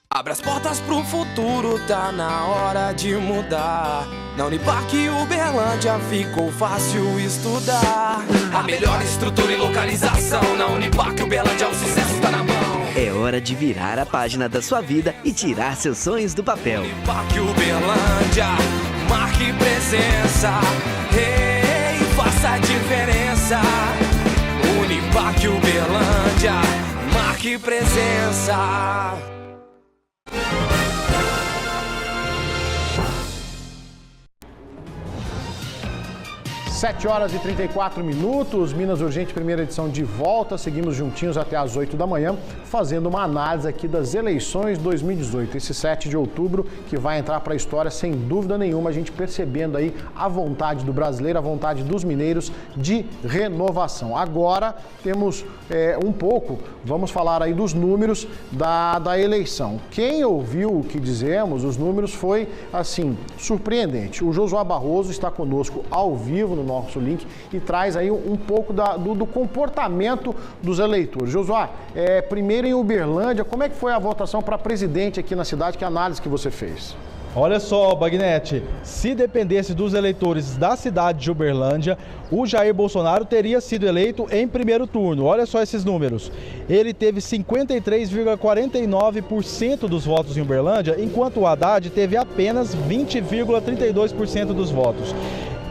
Abre as portas pro futuro, tá na hora de mudar. Na Unipark Uberlândia ficou fácil estudar. A melhor estrutura e localização. Na Unipark Uberlândia o sucesso tá na mão. É hora de virar a página da sua vida e tirar seus sonhos do papel. Unipark Uberlândia, marque presença. Ei, faça a diferença. Unipark Uberlândia, marque presença. 7 horas e 34 minutos, Minas Urgente, primeira edição de volta. Seguimos juntinhos até às 8 da manhã, fazendo uma análise aqui das eleições 2018. Esse 7 de outubro que vai entrar para a história, sem dúvida nenhuma, a gente percebendo aí a vontade do brasileiro, a vontade dos mineiros de renovação. Agora temos vamos falar aí dos números da eleição. Quem ouviu o que dizemos, os números foi, assim, surpreendente. O Josuá Barroso está conosco ao vivo no nosso link e traz aí um pouco do comportamento dos eleitores. Josuá, primeiro em Uberlândia, como é que foi a votação para presidente aqui na cidade? Que análise que você fez? Olha só, Bagnetti, se dependesse dos eleitores da cidade de Uberlândia, o Jair Bolsonaro teria sido eleito em primeiro turno. Olha só esses números. Ele teve 53,49% dos votos em Uberlândia, enquanto o Haddad teve apenas 20,32% dos votos.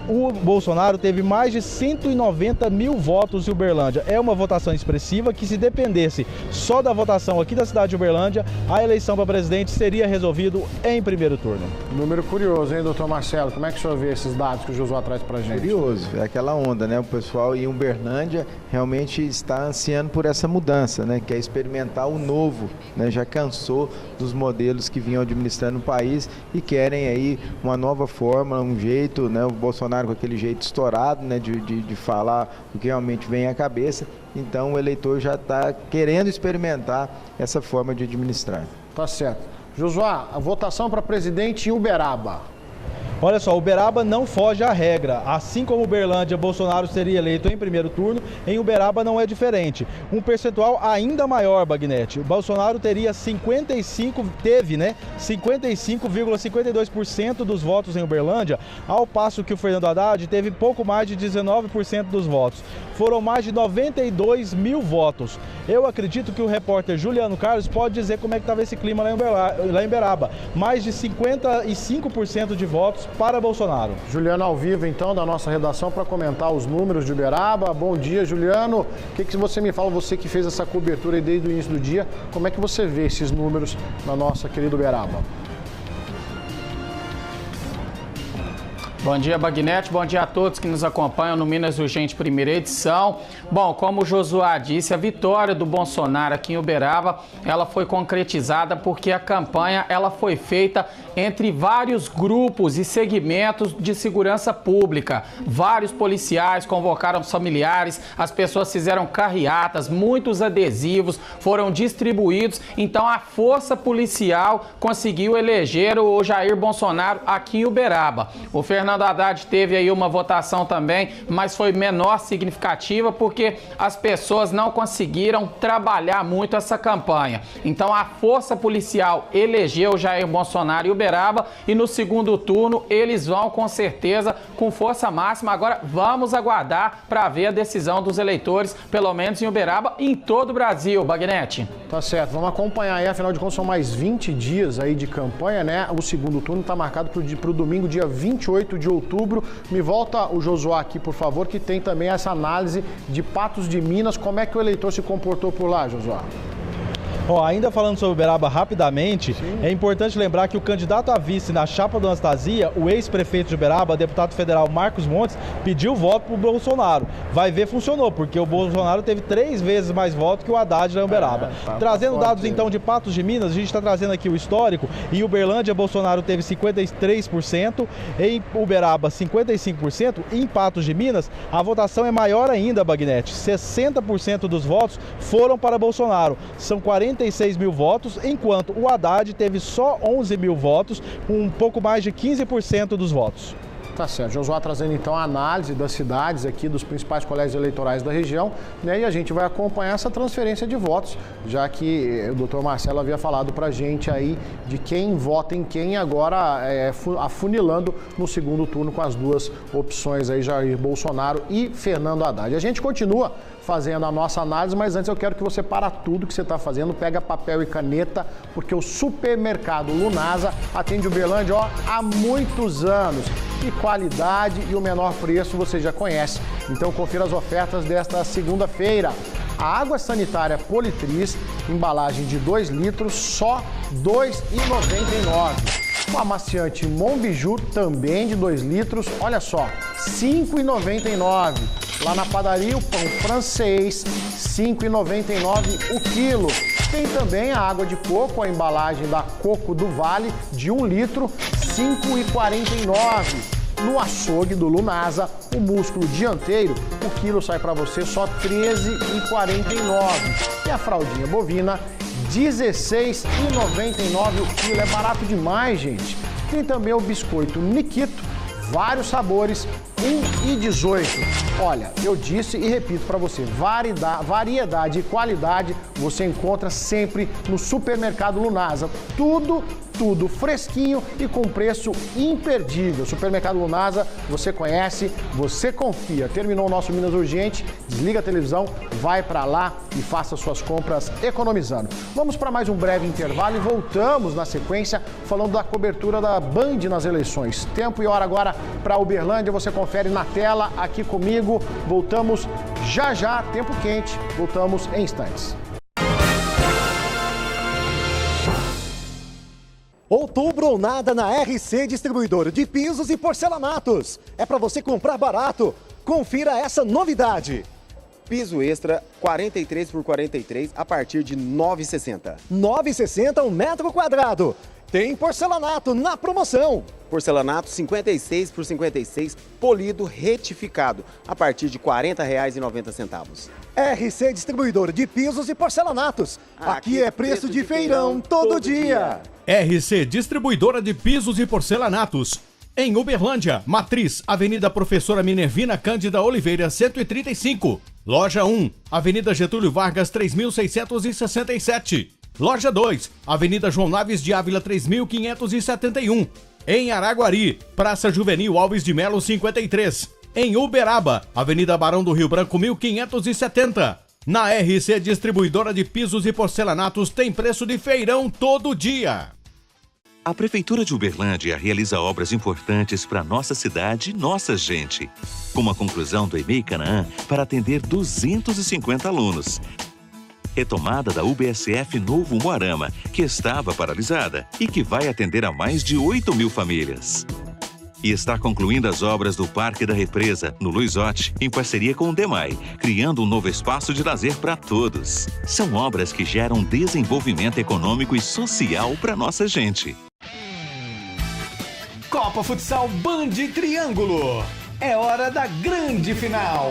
O Bolsonaro teve mais de 190 mil votos em Uberlândia. É uma votação expressiva que, se dependesse só da votação aqui da cidade de Uberlândia, a eleição para presidente seria resolvido em primeiro turno. Número curioso, hein, doutor Marcelo? Como é que o senhor vê esses dados que o Josué traz para a gente? Curioso, é aquela onda, né? O pessoal em Uberlândia realmente está ansiando por essa mudança, né? Quer experimentar o novo, né? Já cansou dos modelos que vinham administrando o país e querem aí uma nova forma, um jeito, né? O Bolsonaro com aquele jeito estourado, né, de falar o que realmente vem à cabeça. Então o eleitor já está querendo experimentar essa forma de administrar. Tá certo. Josué, a votação para presidente em Uberaba. Olha só, Uberaba não foge à regra. Assim como Uberlândia, Bolsonaro seria eleito em primeiro turno, em Uberaba não é diferente. Um percentual ainda maior, Bagnetti. O Bolsonaro teve 55,52% dos votos em Uberlândia, ao passo que o Fernando Haddad teve pouco mais de 19% dos votos. Foram mais de 92 mil votos. Eu acredito que o repórter Juliano Carlos pode dizer como é que estava esse clima lá em Uberaba. Mais de 55% de votos para Bolsonaro. Juliano ao vivo, então, da nossa redação para comentar os números de Uberaba. Bom dia, Juliano. O que você me fala, você que fez essa cobertura aí desde o início do dia, como é que você vê esses números na nossa querida Uberaba? Bom dia, Bagnetti. Bom dia a todos que nos acompanham no Minas Urgente primeira edição. Bom, como o Josué disse, a vitória do Bolsonaro aqui em Uberaba, ela foi concretizada porque a campanha ela foi feita entre vários grupos e segmentos de segurança pública. Vários policiais convocaram os familiares, as pessoas fizeram carreatas, muitos adesivos foram distribuídos. Então a força policial conseguiu eleger o Jair Bolsonaro aqui em Uberaba. O Fernando Haddad teve aí uma votação também, mas foi menor significativa porque as pessoas não conseguiram trabalhar muito essa campanha. Então a força policial elegeu Jair Bolsonaro em Uberaba e no segundo turno eles vão com certeza com força máxima. Agora vamos aguardar para ver a decisão dos eleitores, pelo menos em Uberaba e em todo o Brasil, Bagnetti. Tá certo, vamos acompanhar aí, afinal de contas são mais 20 dias aí de campanha, né? O segundo turno está marcado para o domingo, dia 28 de outubro. Me volta o Josué aqui, por favor, que tem também essa análise de Patos de Minas. Como é que o eleitor se comportou por lá, Josué? Ainda falando sobre Uberaba rapidamente, é importante lembrar que o candidato a vice na chapa do Anastasia, o ex-prefeito de Uberaba, deputado federal Marcos Montes, pediu voto para o Bolsonaro. Vai ver, funcionou, porque o Bolsonaro teve 3 vezes mais votos que o Haddad na Uberaba. Trazendo dados então de Patos de Minas, a gente está trazendo aqui o histórico. Em Uberlândia, Bolsonaro teve 53%, em Uberaba 55%, e em Patos de Minas a votação é maior ainda, Bagnetti. 60% dos votos foram para Bolsonaro. São 46 mil votos, enquanto o Haddad teve só 11 mil votos, com um pouco mais de 15% dos votos. Tá certo. Josué trazendo então a análise das cidades aqui, dos principais colégios eleitorais da região, né? E a gente vai acompanhar essa transferência de votos, já que o doutor Marcelo havia falado pra gente aí de quem vota em quem, agora afunilando no segundo turno com as duas opções aí, Jair Bolsonaro e Fernando Haddad. A gente continua fazendo a nossa análise, mas antes eu quero que você para tudo que você está fazendo, pega papel e caneta, porque o supermercado Lunasa atende Uberlândia há muitos anos. E qualidade e o menor preço você já conhece. Então confira as ofertas desta segunda-feira. A água sanitária Politriz, embalagem de 2 litros, só R$ 2,99. O amaciante Monbiju, também de 2 litros, olha só, R$ 5,99. Lá na padaria, o pão francês, R$ 5,99 o quilo. Tem também a água de coco, a embalagem da Coco do Vale, de 1 litro, R$ 5,49. No açougue do Lunasa, o músculo dianteiro, o quilo sai para você só R$ 13,49. E a fraldinha bovina, R$ 16,99 o quilo. É barato demais, gente. Tem também o biscoito Nikito, vários sabores, R$ 1,18. Olha, eu disse e repito para você, variedade e qualidade você encontra sempre no Supermercado Lunasa. Tudo fresquinho e com preço imperdível. Supermercado Lunasa, você conhece, você confia. Terminou o nosso Minas Urgente, desliga a televisão, vai para lá e faça suas compras economizando. Vamos para mais um breve intervalo e voltamos na sequência falando da cobertura da Band nas eleições. Tempo e hora agora para Uberlândia, você confere na tela aqui comigo. Voltamos já, tempo quente, voltamos em instantes. Outubro ou nada na RC Distribuidora de Pisos e Porcelanatos. É para você comprar barato. Confira essa novidade. Piso extra 43 por 43 a partir de R$ 9,60. R$ 9,60 um metro quadrado. Tem porcelanato na promoção. Porcelanato 56 por 56 polido retificado a partir de R$ 40,90. RC Distribuidora de Pisos e Porcelanatos. Aqui é preço de feirão todo dia. RC Distribuidora de Pisos e Porcelanatos. Em Uberlândia, Matriz, Avenida Professora Minervina Cândida Oliveira, 135. Loja 1, Avenida Getúlio Vargas, 3667. Loja 2, Avenida João Naves de Ávila, 3571. Em Araguari, Praça Juvenil Alves de Melo, 53. Em Uberaba, Avenida Barão do Rio Branco, 1570. Na RC Distribuidora de Pisos e Porcelanatos tem preço de feirão todo dia. A Prefeitura de Uberlândia realiza obras importantes para nossa cidade e nossa gente, como a conclusão do EMEI Canaã para atender 250 alunos. Retomada da UBSF Novo Moarama, que estava paralisada e que vai atender a mais de 8.000 famílias. E está concluindo as obras do Parque da Represa, no Luizote, em parceria com o DEMAI, criando um novo espaço de lazer para todos. São obras que geram desenvolvimento econômico e social para nossa gente. Copa Futsal Band Triângulo. É hora da grande final.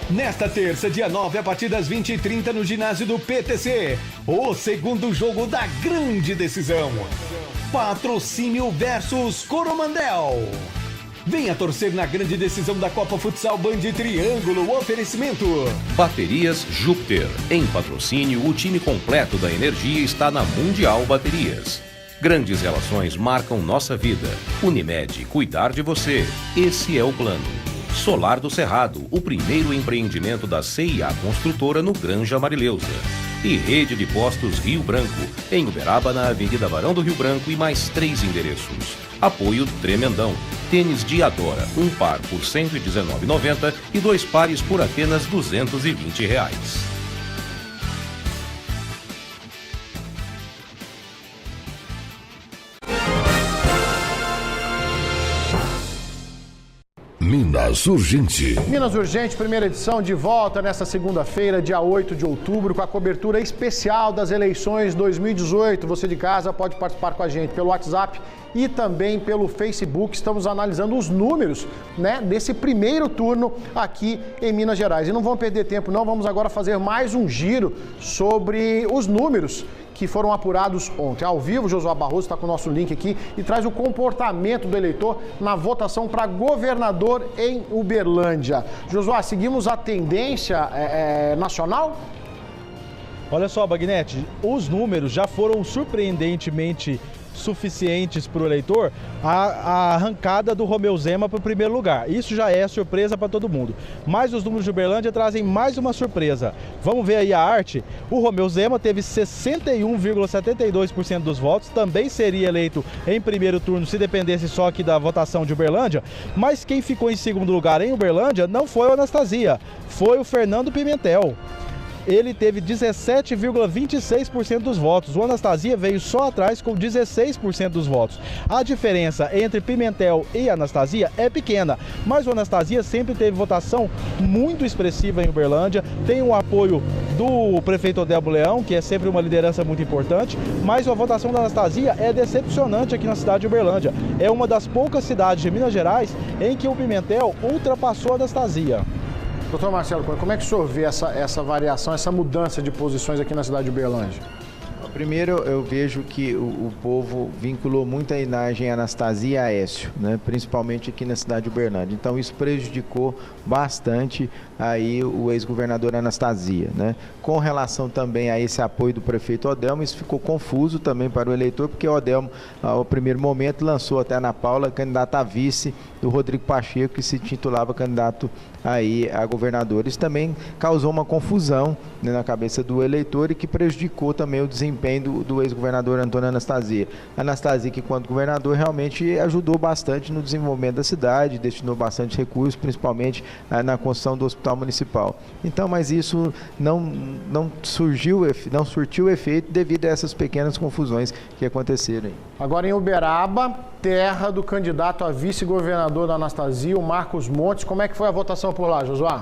Nesta terça, dia 9, a partir das 20h30 no ginásio do PTC. O segundo jogo da grande decisão. Patrocínio versus Coromandel. Venha torcer na grande decisão da Copa Futsal Band Triângulo. Oferecimento. Baterias Júpiter. Em patrocínio, o time completo da energia está na Mundial Baterias. Grandes relações marcam nossa vida. Unimed, cuidar de você. Esse é o plano. Solar do Cerrado, o primeiro empreendimento da CIA Construtora no Granja Marileusa. E Rede de Postos Rio Branco, em Uberaba, na Avenida Barão do Rio Branco e mais 3 endereços. Apoio Tremendão. Tênis Diadora, um par por R$ 119,90 e 2 pares por apenas R$ 220. Minas Urgente. Minas Urgente, primeira edição, de volta nesta segunda-feira, dia 8 de outubro, com a cobertura especial das eleições 2018. Você de casa pode participar com a gente pelo WhatsApp e também pelo Facebook. Estamos analisando os números, desse primeiro turno aqui em Minas Gerais. E não vamos perder tempo não, vamos agora fazer mais um giro sobre os números que foram apurados ontem. Ao vivo, Josué Barroso está com o nosso link aqui e traz o comportamento do eleitor na votação para governador em Uberlândia. Josué, seguimos a tendência nacional? Olha só, Bagnete, os números já foram surpreendentemente suficientes para o eleitor, a arrancada do Romeu Zema para o primeiro lugar. Isso já é surpresa para todo mundo. Mas os números de Uberlândia trazem mais uma surpresa. Vamos ver aí a arte. O Romeu Zema teve 61,72% dos votos, também seria eleito em primeiro turno se dependesse só aqui da votação de Uberlândia, mas quem ficou em segundo lugar em Uberlândia não foi o Anastasia, foi o Fernando Pimentel. ele teve 17,26% dos votos. O Anastasia veio só atrás com 16% dos votos. A diferença entre Pimentel e Anastasia é pequena, mas o Anastasia sempre teve votação muito expressiva em Uberlândia, tem o apoio do prefeito Odelbo Leão, que é sempre uma liderança muito importante, mas a votação da Anastasia é decepcionante aqui na cidade de Uberlândia. É uma das poucas cidades de Minas Gerais em que o Pimentel ultrapassou a Anastasia. Doutor Marcelo, como é que o senhor vê essa variação, essa mudança de posições aqui na cidade de Uberlândia? Primeiro, eu vejo que o povo vinculou muito a imagem Anastasia e Aécio, né? Principalmente aqui na cidade de Uberlândia. Então, isso prejudicou bastante aí o ex-governador Anastasia, né? Com relação também a esse apoio do prefeito Odelmo, isso ficou confuso também para o eleitor, porque o Odelmo, ao primeiro momento, lançou até a Ana Paula, candidata a vice do Rodrigo Pacheco, que se titulava candidato aí a governador. Isso também causou uma confusão, né, na cabeça do eleitor e que prejudicou também o desempenho do ex-governador Antônio Anastasia. Anastasia, que quanto governador realmente ajudou bastante no desenvolvimento da cidade, destinou bastante recursos, principalmente na construção do hospital municipal. Então, mas isso não surtiu efeito devido a essas pequenas confusões que aconteceram aí. Agora em Uberaba, terra do candidato a vice-governador da Anastasia, o Marcos Montes. Como é que foi a votação por lá, Josué?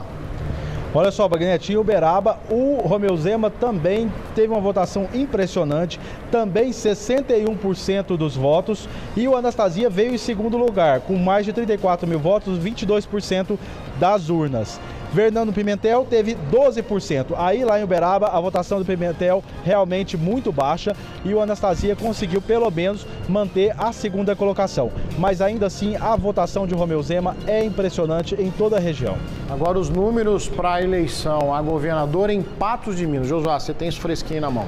Olha só, Bagnetti, em Uberaba, o Romeu Zema também teve uma votação impressionante, também 61% dos votos, e o Anastasia veio em segundo lugar, com mais de 34 mil votos, 22% das urnas. Fernando Pimentel teve 12%. Aí lá em Uberaba, a votação do Pimentel realmente muito baixa e o Anastasia conseguiu pelo menos manter a segunda colocação. Mas ainda assim, a votação de Romeu Zema é impressionante em toda a região. Agora os números para a eleição a governador em Patos de Minas. Josué, você tem isso fresquinho na mão.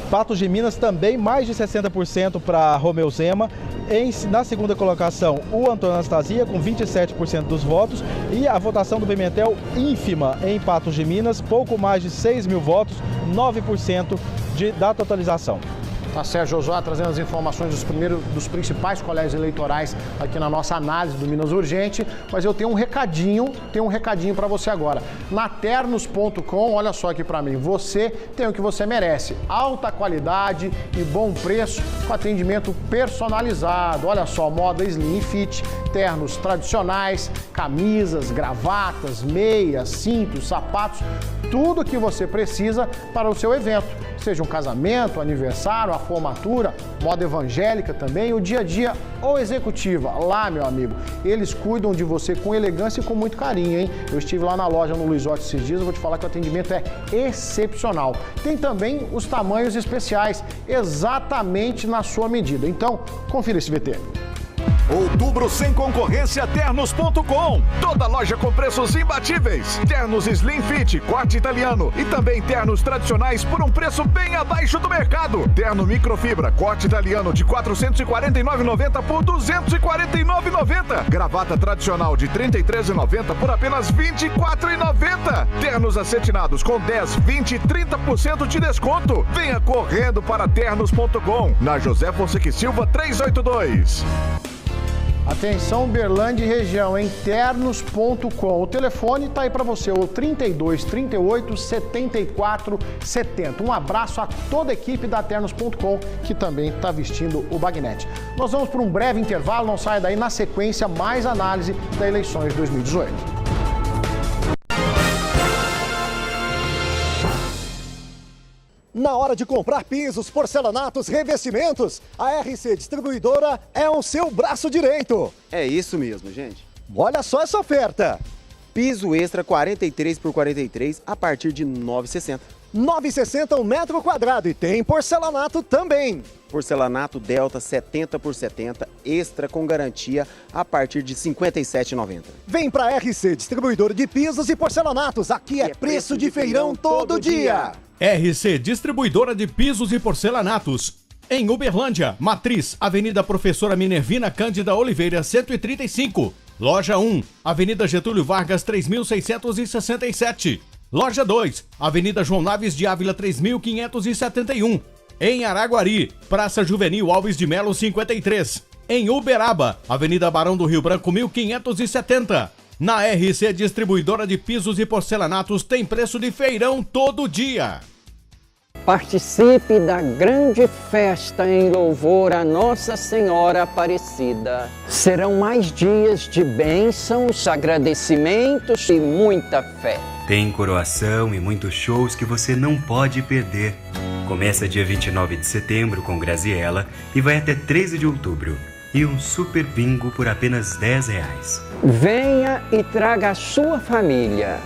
Patos de Minas também mais de 60% para Romeu Zema. Na segunda colocação, o Antônio Anastasia com 27% dos votos e a votação do Pimentel ínfima em Patos de Minas, pouco mais de 6 mil votos, 9% da totalização. Tá certo, Josué, trazendo as informações dos principais colégios eleitorais aqui na nossa análise do Minas Urgente, mas eu tenho um recadinho para você agora. Na Ternos.com, olha só aqui para mim, você tem o que você merece, alta qualidade e bom preço com atendimento personalizado. Olha só, moda slim e fit, ternos tradicionais, camisas, gravatas, meias, cintos, sapatos, tudo o que você precisa para o seu evento. Seja um casamento, aniversário, a formatura, moda evangélica também, o dia a dia ou executiva. Lá, meu amigo, eles cuidam de você com elegância e com muito carinho, hein? Eu estive lá na loja no Luiz Otto esses dias, eu vou te falar que o atendimento é excepcional. Tem também os tamanhos especiais, exatamente na sua medida. Então, confira esse VT. Outubro sem concorrência, Ternos.com. Toda loja com preços imbatíveis. Ternos Slim Fit, corte italiano e também ternos tradicionais por um preço bem abaixo do mercado. Terno microfibra, corte italiano de R$ 449,90 por R$ 249,90. Gravata tradicional de R$ 33,90 por apenas R$ 24,90. Ternos acetinados com 10, 20 e 30% de desconto. Venha correndo para Ternos.com. Na José Fonseca Silva 382. Atenção, Uberlândia e região, em Ternos.com. O telefone está aí para você, o 32 38 74 70. Um abraço a toda a equipe da Ternos.com, que também está vestindo o Bagnetti. Nós vamos para um breve intervalo, não saia daí, na sequência, mais análise das eleições de 2018. Na hora de comprar pisos, porcelanatos, revestimentos, a RC Distribuidora é o seu braço direito. É isso mesmo, gente. Olha só essa oferta. Piso extra 43 por 43 a partir de R$ 9,60. R$ 9,60 um metro quadrado e tem porcelanato também. Porcelanato Delta 70 por 70, extra com garantia a partir de R$ 57,90. Vem pra RC Distribuidora de Pisos e Porcelanatos. Aqui é preço de feirão todo dia. RC Distribuidora de Pisos e Porcelanatos. Em Uberlândia, Matriz, Avenida Professora Minervina Cândida Oliveira, 135. Loja 1, Avenida Getúlio Vargas, 3667. Loja 2, Avenida João Naves de Ávila, 3571. Em Araguari, Praça Juvenil Alves de Melo, 53. Em Uberaba, Avenida Barão do Rio Branco, 1570. Na RC Distribuidora de Pisos e Porcelanatos tem preço de feirão todo dia. Participe da grande festa em louvor a Nossa Senhora Aparecida. Serão mais dias de bênçãos, agradecimentos e muita fé. Tem coroação e muitos shows que você não pode perder. Começa dia 29 de setembro com Graziella e vai até 13 de outubro. E um super bingo por apenas R$10. Venha e traga a sua família.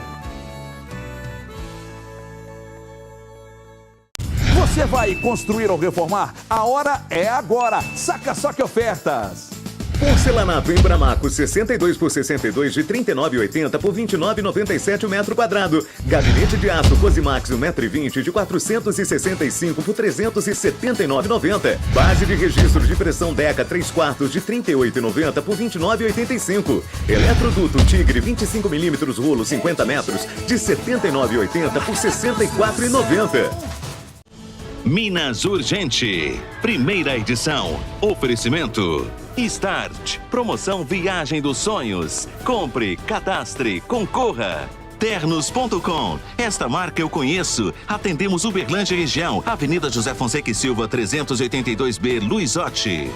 Você vai construir ou reformar? A hora é agora. Saca só que ofertas. Porcelanato em Bramaco, 62 por 62 de R$ 39,80 por R$ 29,97 o metro quadrado. Gabinete de aço Cosimax 1,20 m de R$ 465 por R$ 379,90. Base de registro de pressão Deca 3/4 de R$ 38,90 por R$ 29,85. Eletroduto Tigre 25 mm rolo 50 metros de R$ 79,80 por R$ 64,90. Minas Urgente, primeira edição. Oferecimento Start, promoção Viagem dos Sonhos. Compre, cadastre, concorra. Ternos.com, esta marca eu conheço. Atendemos Uberlândia região, Avenida José Fonseca e Silva 382B, Luizotti.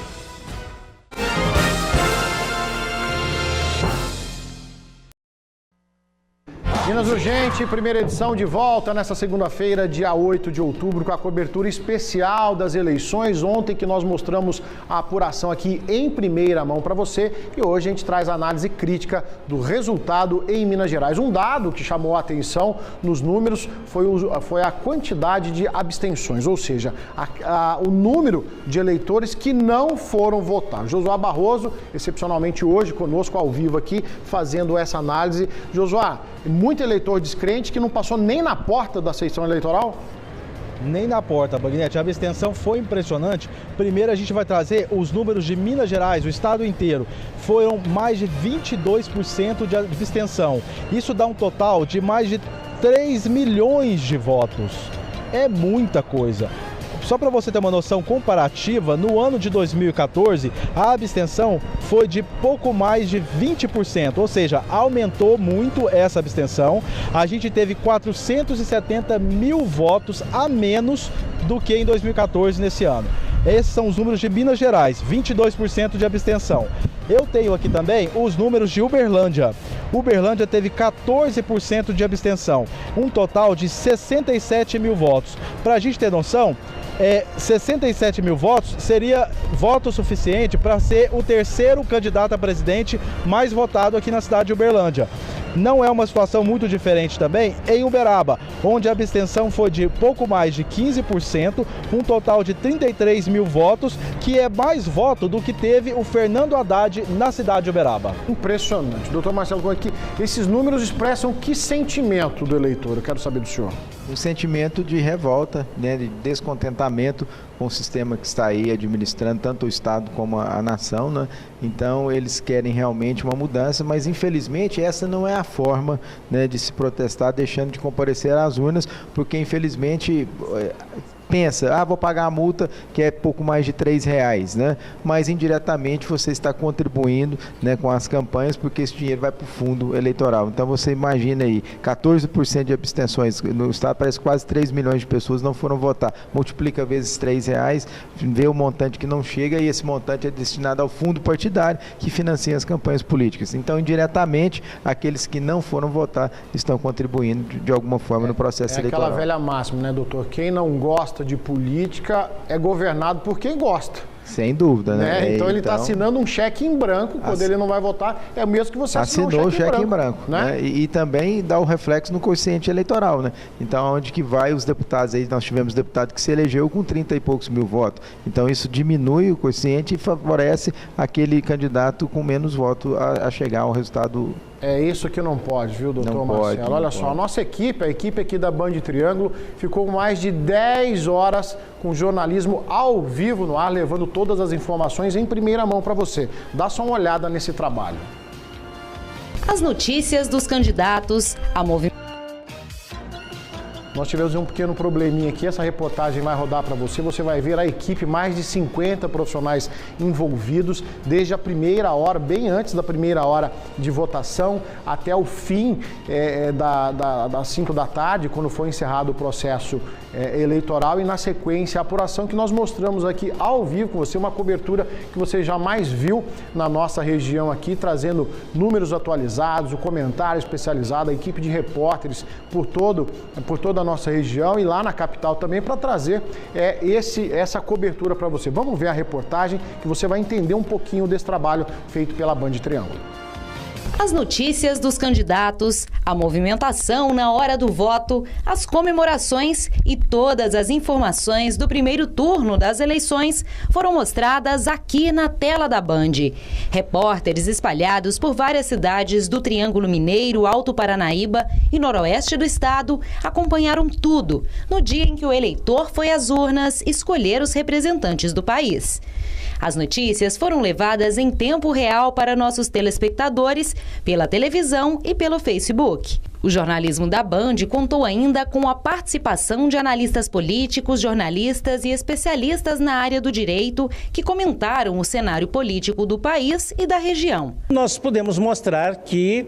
Minas Urgente, primeira edição de volta nessa segunda-feira, dia 8 de outubro, com a cobertura especial das eleições. Ontem que nós mostramos a apuração aqui em primeira mão para você e hoje a gente traz a análise crítica do resultado em Minas Gerais. Um dado que chamou a atenção nos números foi a quantidade de abstenções, ou seja, o número de eleitores que não foram votar. Josuá Barroso, excepcionalmente hoje conosco ao vivo aqui, fazendo essa análise. Josuá, muito eleitor descrente que não passou nem na porta da seção eleitoral? Nem na porta, Bagnete. A abstenção foi impressionante. Primeiro a gente vai trazer os números de Minas Gerais, o estado inteiro. Foram mais de 22% de abstenção. Isso dá um total de mais de 3 milhões de votos. É muita coisa. Só para você ter uma noção comparativa, no ano de 2014, a abstenção foi de pouco mais de 20%, ou seja, aumentou muito essa abstenção. A gente teve 470 mil votos a menos do que em 2014 nesse ano. Esses são os números de Minas Gerais, 22% de abstenção. Eu tenho aqui também os números de Uberlândia. Uberlândia teve 14% de abstenção, um total de 67 mil votos. Para a gente ter noção, 67 mil votos seria voto suficiente para ser o terceiro candidato a presidente mais votado aqui na cidade de Uberlândia. Não é uma situação muito diferente também em Uberaba, onde a abstenção foi de pouco mais de 15%, um total de 33 mil votos, que é mais voto do que teve o Fernando Haddad na cidade de Uberaba. Impressionante. Doutor Marcelo, esses números expressam que sentimento do eleitor? Eu quero saber do senhor. Um sentimento de revolta, né, de descontentamento com o sistema que está aí administrando tanto o Estado como a nação, né? Então eles querem realmente uma mudança, mas infelizmente essa não é a forma, né, de se protestar deixando de comparecer às urnas, porque infelizmente pensa, vou pagar a multa que é pouco mais de R$3, né? Mas indiretamente você está contribuindo, né, com as campanhas, porque esse dinheiro vai para o fundo eleitoral. Então você imagina aí, 14% de abstenções no estado, parece que quase 3 milhões de pessoas não foram votar. Multiplica vezes R$3, vê o montante que não chega e esse montante é destinado ao fundo partidário que financia as campanhas políticas. Então indiretamente aqueles que não foram votar estão contribuindo de alguma forma no processo eleitoral. É aquela velha máxima, né, doutor? Quem não gosta de política é governado por quem gosta. Sem dúvida, né? Então ele está assinando um cheque em branco, quando ele não vai votar, é o mesmo que você assinou o cheque em branco, né? E também dá o reflexo no quociente eleitoral, né? Então, onde que vai os deputados aí, nós tivemos deputado que se elegeu com 30 e poucos mil votos. Então, isso diminui o quociente e favorece aquele candidato com menos votos a chegar ao resultado. É isso que não pode, viu, doutor Marcelo? Olha só, a nossa equipe, a equipe aqui da Band Triângulo, ficou mais de 10 horas com jornalismo ao vivo no ar, levando todas as informações em primeira mão para você. Dá só uma olhada nesse trabalho. As notícias dos candidatos, a movimentação. Nós tivemos um pequeno probleminha aqui, essa reportagem vai rodar para você. Você vai ver a equipe, mais de 50 profissionais envolvidos, desde a primeira hora, bem antes da primeira hora de votação, até o fim das 5 da tarde, quando foi encerrado o processo eleitoral, e na sequência a apuração que nós mostramos aqui ao vivo com você, uma cobertura que você jamais viu na nossa região aqui, trazendo números atualizados, o comentário especializado, a equipe de repórteres por toda a nossa região e lá na capital também, para trazer essa cobertura para você. Vamos ver a reportagem que você vai entender um pouquinho desse trabalho feito pela Band Triângulo. As notícias dos candidatos, a movimentação na hora do voto, as comemorações e todas as informações do primeiro turno das eleições foram mostradas aqui na tela da Band. Repórteres espalhados por várias cidades do Triângulo Mineiro, Alto Paranaíba e Noroeste do estado acompanharam tudo no dia em que o eleitor foi às urnas escolher os representantes do país. As notícias foram levadas em tempo real para nossos telespectadores pela televisão e pelo Facebook. O jornalismo da Band contou ainda com a participação de analistas políticos, jornalistas e especialistas na área do direito que comentaram o cenário político do país e da região. Nós podemos mostrar que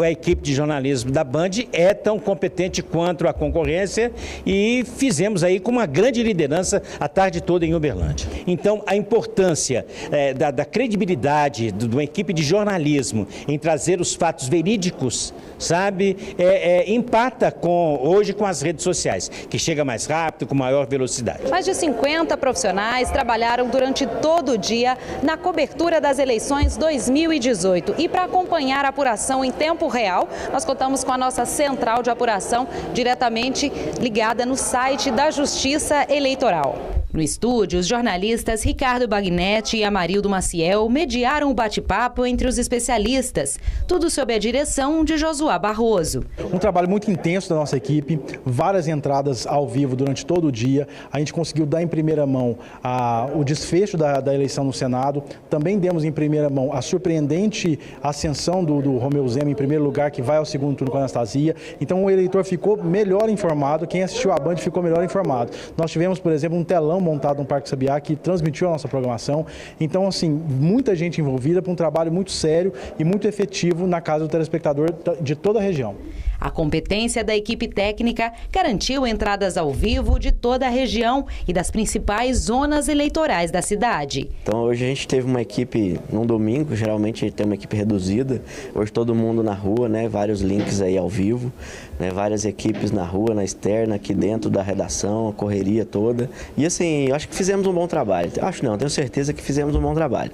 a equipe de jornalismo da Band é tão competente quanto a concorrência e fizemos aí com uma grande liderança a tarde toda em Uberlândia. Então, a importância da credibilidade de uma equipe de jornalismo em trazer os fatos verídicos, sabe? Empata hoje com as redes sociais, que chega mais rápido, com maior velocidade. Mais de 50 profissionais trabalharam durante todo o dia na cobertura das eleições 2018. E para acompanhar a apuração em tempo real, nós contamos com a nossa central de apuração diretamente ligada no site da Justiça Eleitoral. No estúdio, os jornalistas Ricardo Bagnetti e Amarildo Maciel mediaram o bate-papo entre os especialistas, tudo sob a direção de Josuá Barroso. Um trabalho muito intenso da nossa equipe, várias entradas ao vivo durante todo o dia. A gente conseguiu dar em primeira mão o desfecho da eleição no Senado. Também demos em primeira mão a surpreendente ascensão do Romeu Zema em primeiro lugar, que vai ao segundo turno com a Anastasia. Então o eleitor ficou melhor informado, quem assistiu a Band ficou melhor informado. Nós tivemos, por exemplo, um telão montado no Parque Sabiá que transmitiu a nossa programação. Então, assim, muita gente envolvida para um trabalho muito sério e muito efetivo na casa do telespectador de toda a região. A competência da equipe técnica garantiu entradas ao vivo de toda a região e das principais zonas eleitorais da cidade. Então hoje a gente teve uma equipe num domingo, geralmente a gente tem uma equipe reduzida. Hoje todo mundo na rua, né? Vários links aí ao vivo, né? Várias equipes na rua, na externa, aqui dentro da redação, a correria toda. E assim, eu acho que fizemos um bom trabalho. Tenho certeza que fizemos um bom trabalho,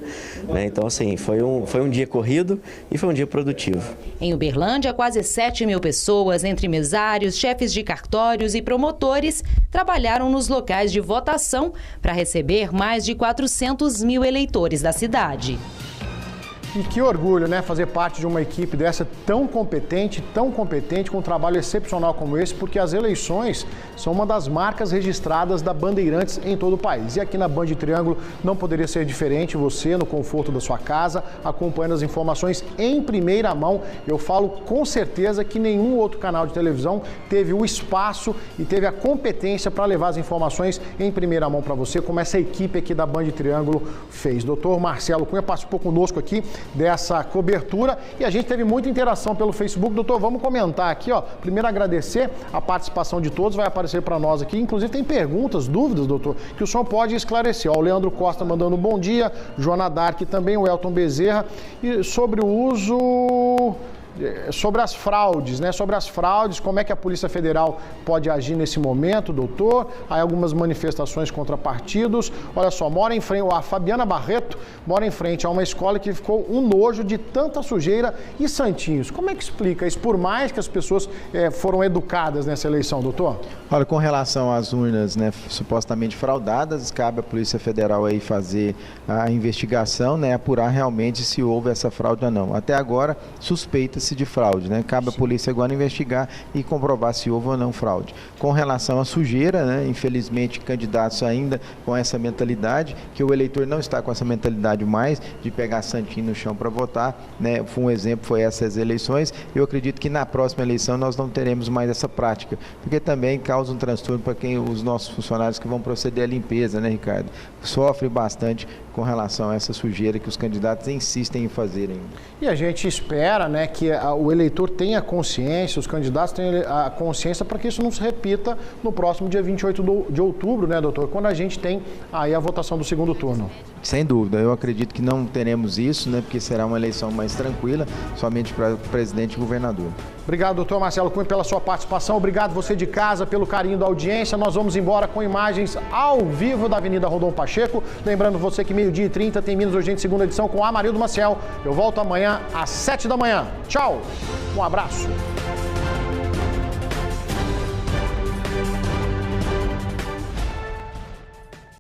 né? Então assim, foi um dia corrido e foi um dia produtivo. Em Uberlândia, quase 7.000 pessoas, entre mesários, chefes de cartórios e promotores, trabalharam nos locais de votação para receber mais de 400.000 eleitores da cidade. E que orgulho, né? Fazer parte de uma equipe dessa tão competente, com um trabalho excepcional como esse, porque as eleições são uma das marcas registradas da Bandeirantes em todo o país. E aqui na Band Triângulo não poderia ser diferente, você no conforto da sua casa, acompanhando as informações em primeira mão. Eu falo com certeza que nenhum outro canal de televisão teve o espaço e teve a competência para levar as informações em primeira mão para você, como essa equipe aqui da Band Triângulo fez. Doutor Marcelo Cunha participou conosco aqui dessa cobertura e a gente teve muita interação pelo Facebook. Doutor, vamos comentar aqui, ó. Primeiro agradecer a participação de todos, vai aparecer para nós aqui. Inclusive tem perguntas, dúvidas, doutor, que o senhor pode esclarecer. Ó, o Leandro Costa mandando um bom dia, Joana Dark também, o Elton Bezerra, e sobre o uso... Sobre as fraudes, né? Sobre as fraudes, como é que a Polícia Federal pode agir nesse momento, doutor? Há algumas manifestações contra partidos. Olha só, a Fabiana Barreto mora em frente a uma escola que ficou um nojo de tanta sujeira e santinhos. Como é que explica isso? Por mais que as pessoas foram educadas nessa eleição, doutor? Olha, com relação às urnas, né, supostamente fraudadas, cabe à Polícia Federal aí fazer a investigação, né, apurar realmente se houve essa fraude ou não. Até agora, suspeitas trata-se de fraude, né? Cabe à polícia agora investigar e comprovar se houve ou não fraude. Com relação à sujeira, né? Infelizmente, candidatos ainda com essa mentalidade, que o eleitor não está com essa mentalidade mais de pegar santinho no chão para votar, né? Um exemplo foi essas eleições. Eu acredito que na próxima eleição nós não teremos mais essa prática, porque também causa um transtorno para os nossos funcionários que vão proceder à limpeza, né, Ricardo? Sofre bastante com relação a essa sujeira que os candidatos insistem em fazer ainda. E a gente espera, né, que o eleitor tenha consciência, os candidatos tenham a consciência para que isso não se repita no próximo dia 28 de outubro, né, doutor? Quando a gente tem aí a votação do segundo turno. Sem dúvida, eu acredito que não teremos isso, né, porque será uma eleição mais tranquila, somente para presidente e governador. Obrigado, doutor Marcelo Cunha, pela sua participação. Obrigado você de casa pelo carinho da audiência. Nós vamos embora com imagens ao vivo da Avenida Rondon Pacheco. Lembrando você que 12h30 tem Minas Urgente, segunda edição com Amarildo Maciel. Eu volto amanhã às 7 da manhã. Tchau, um abraço.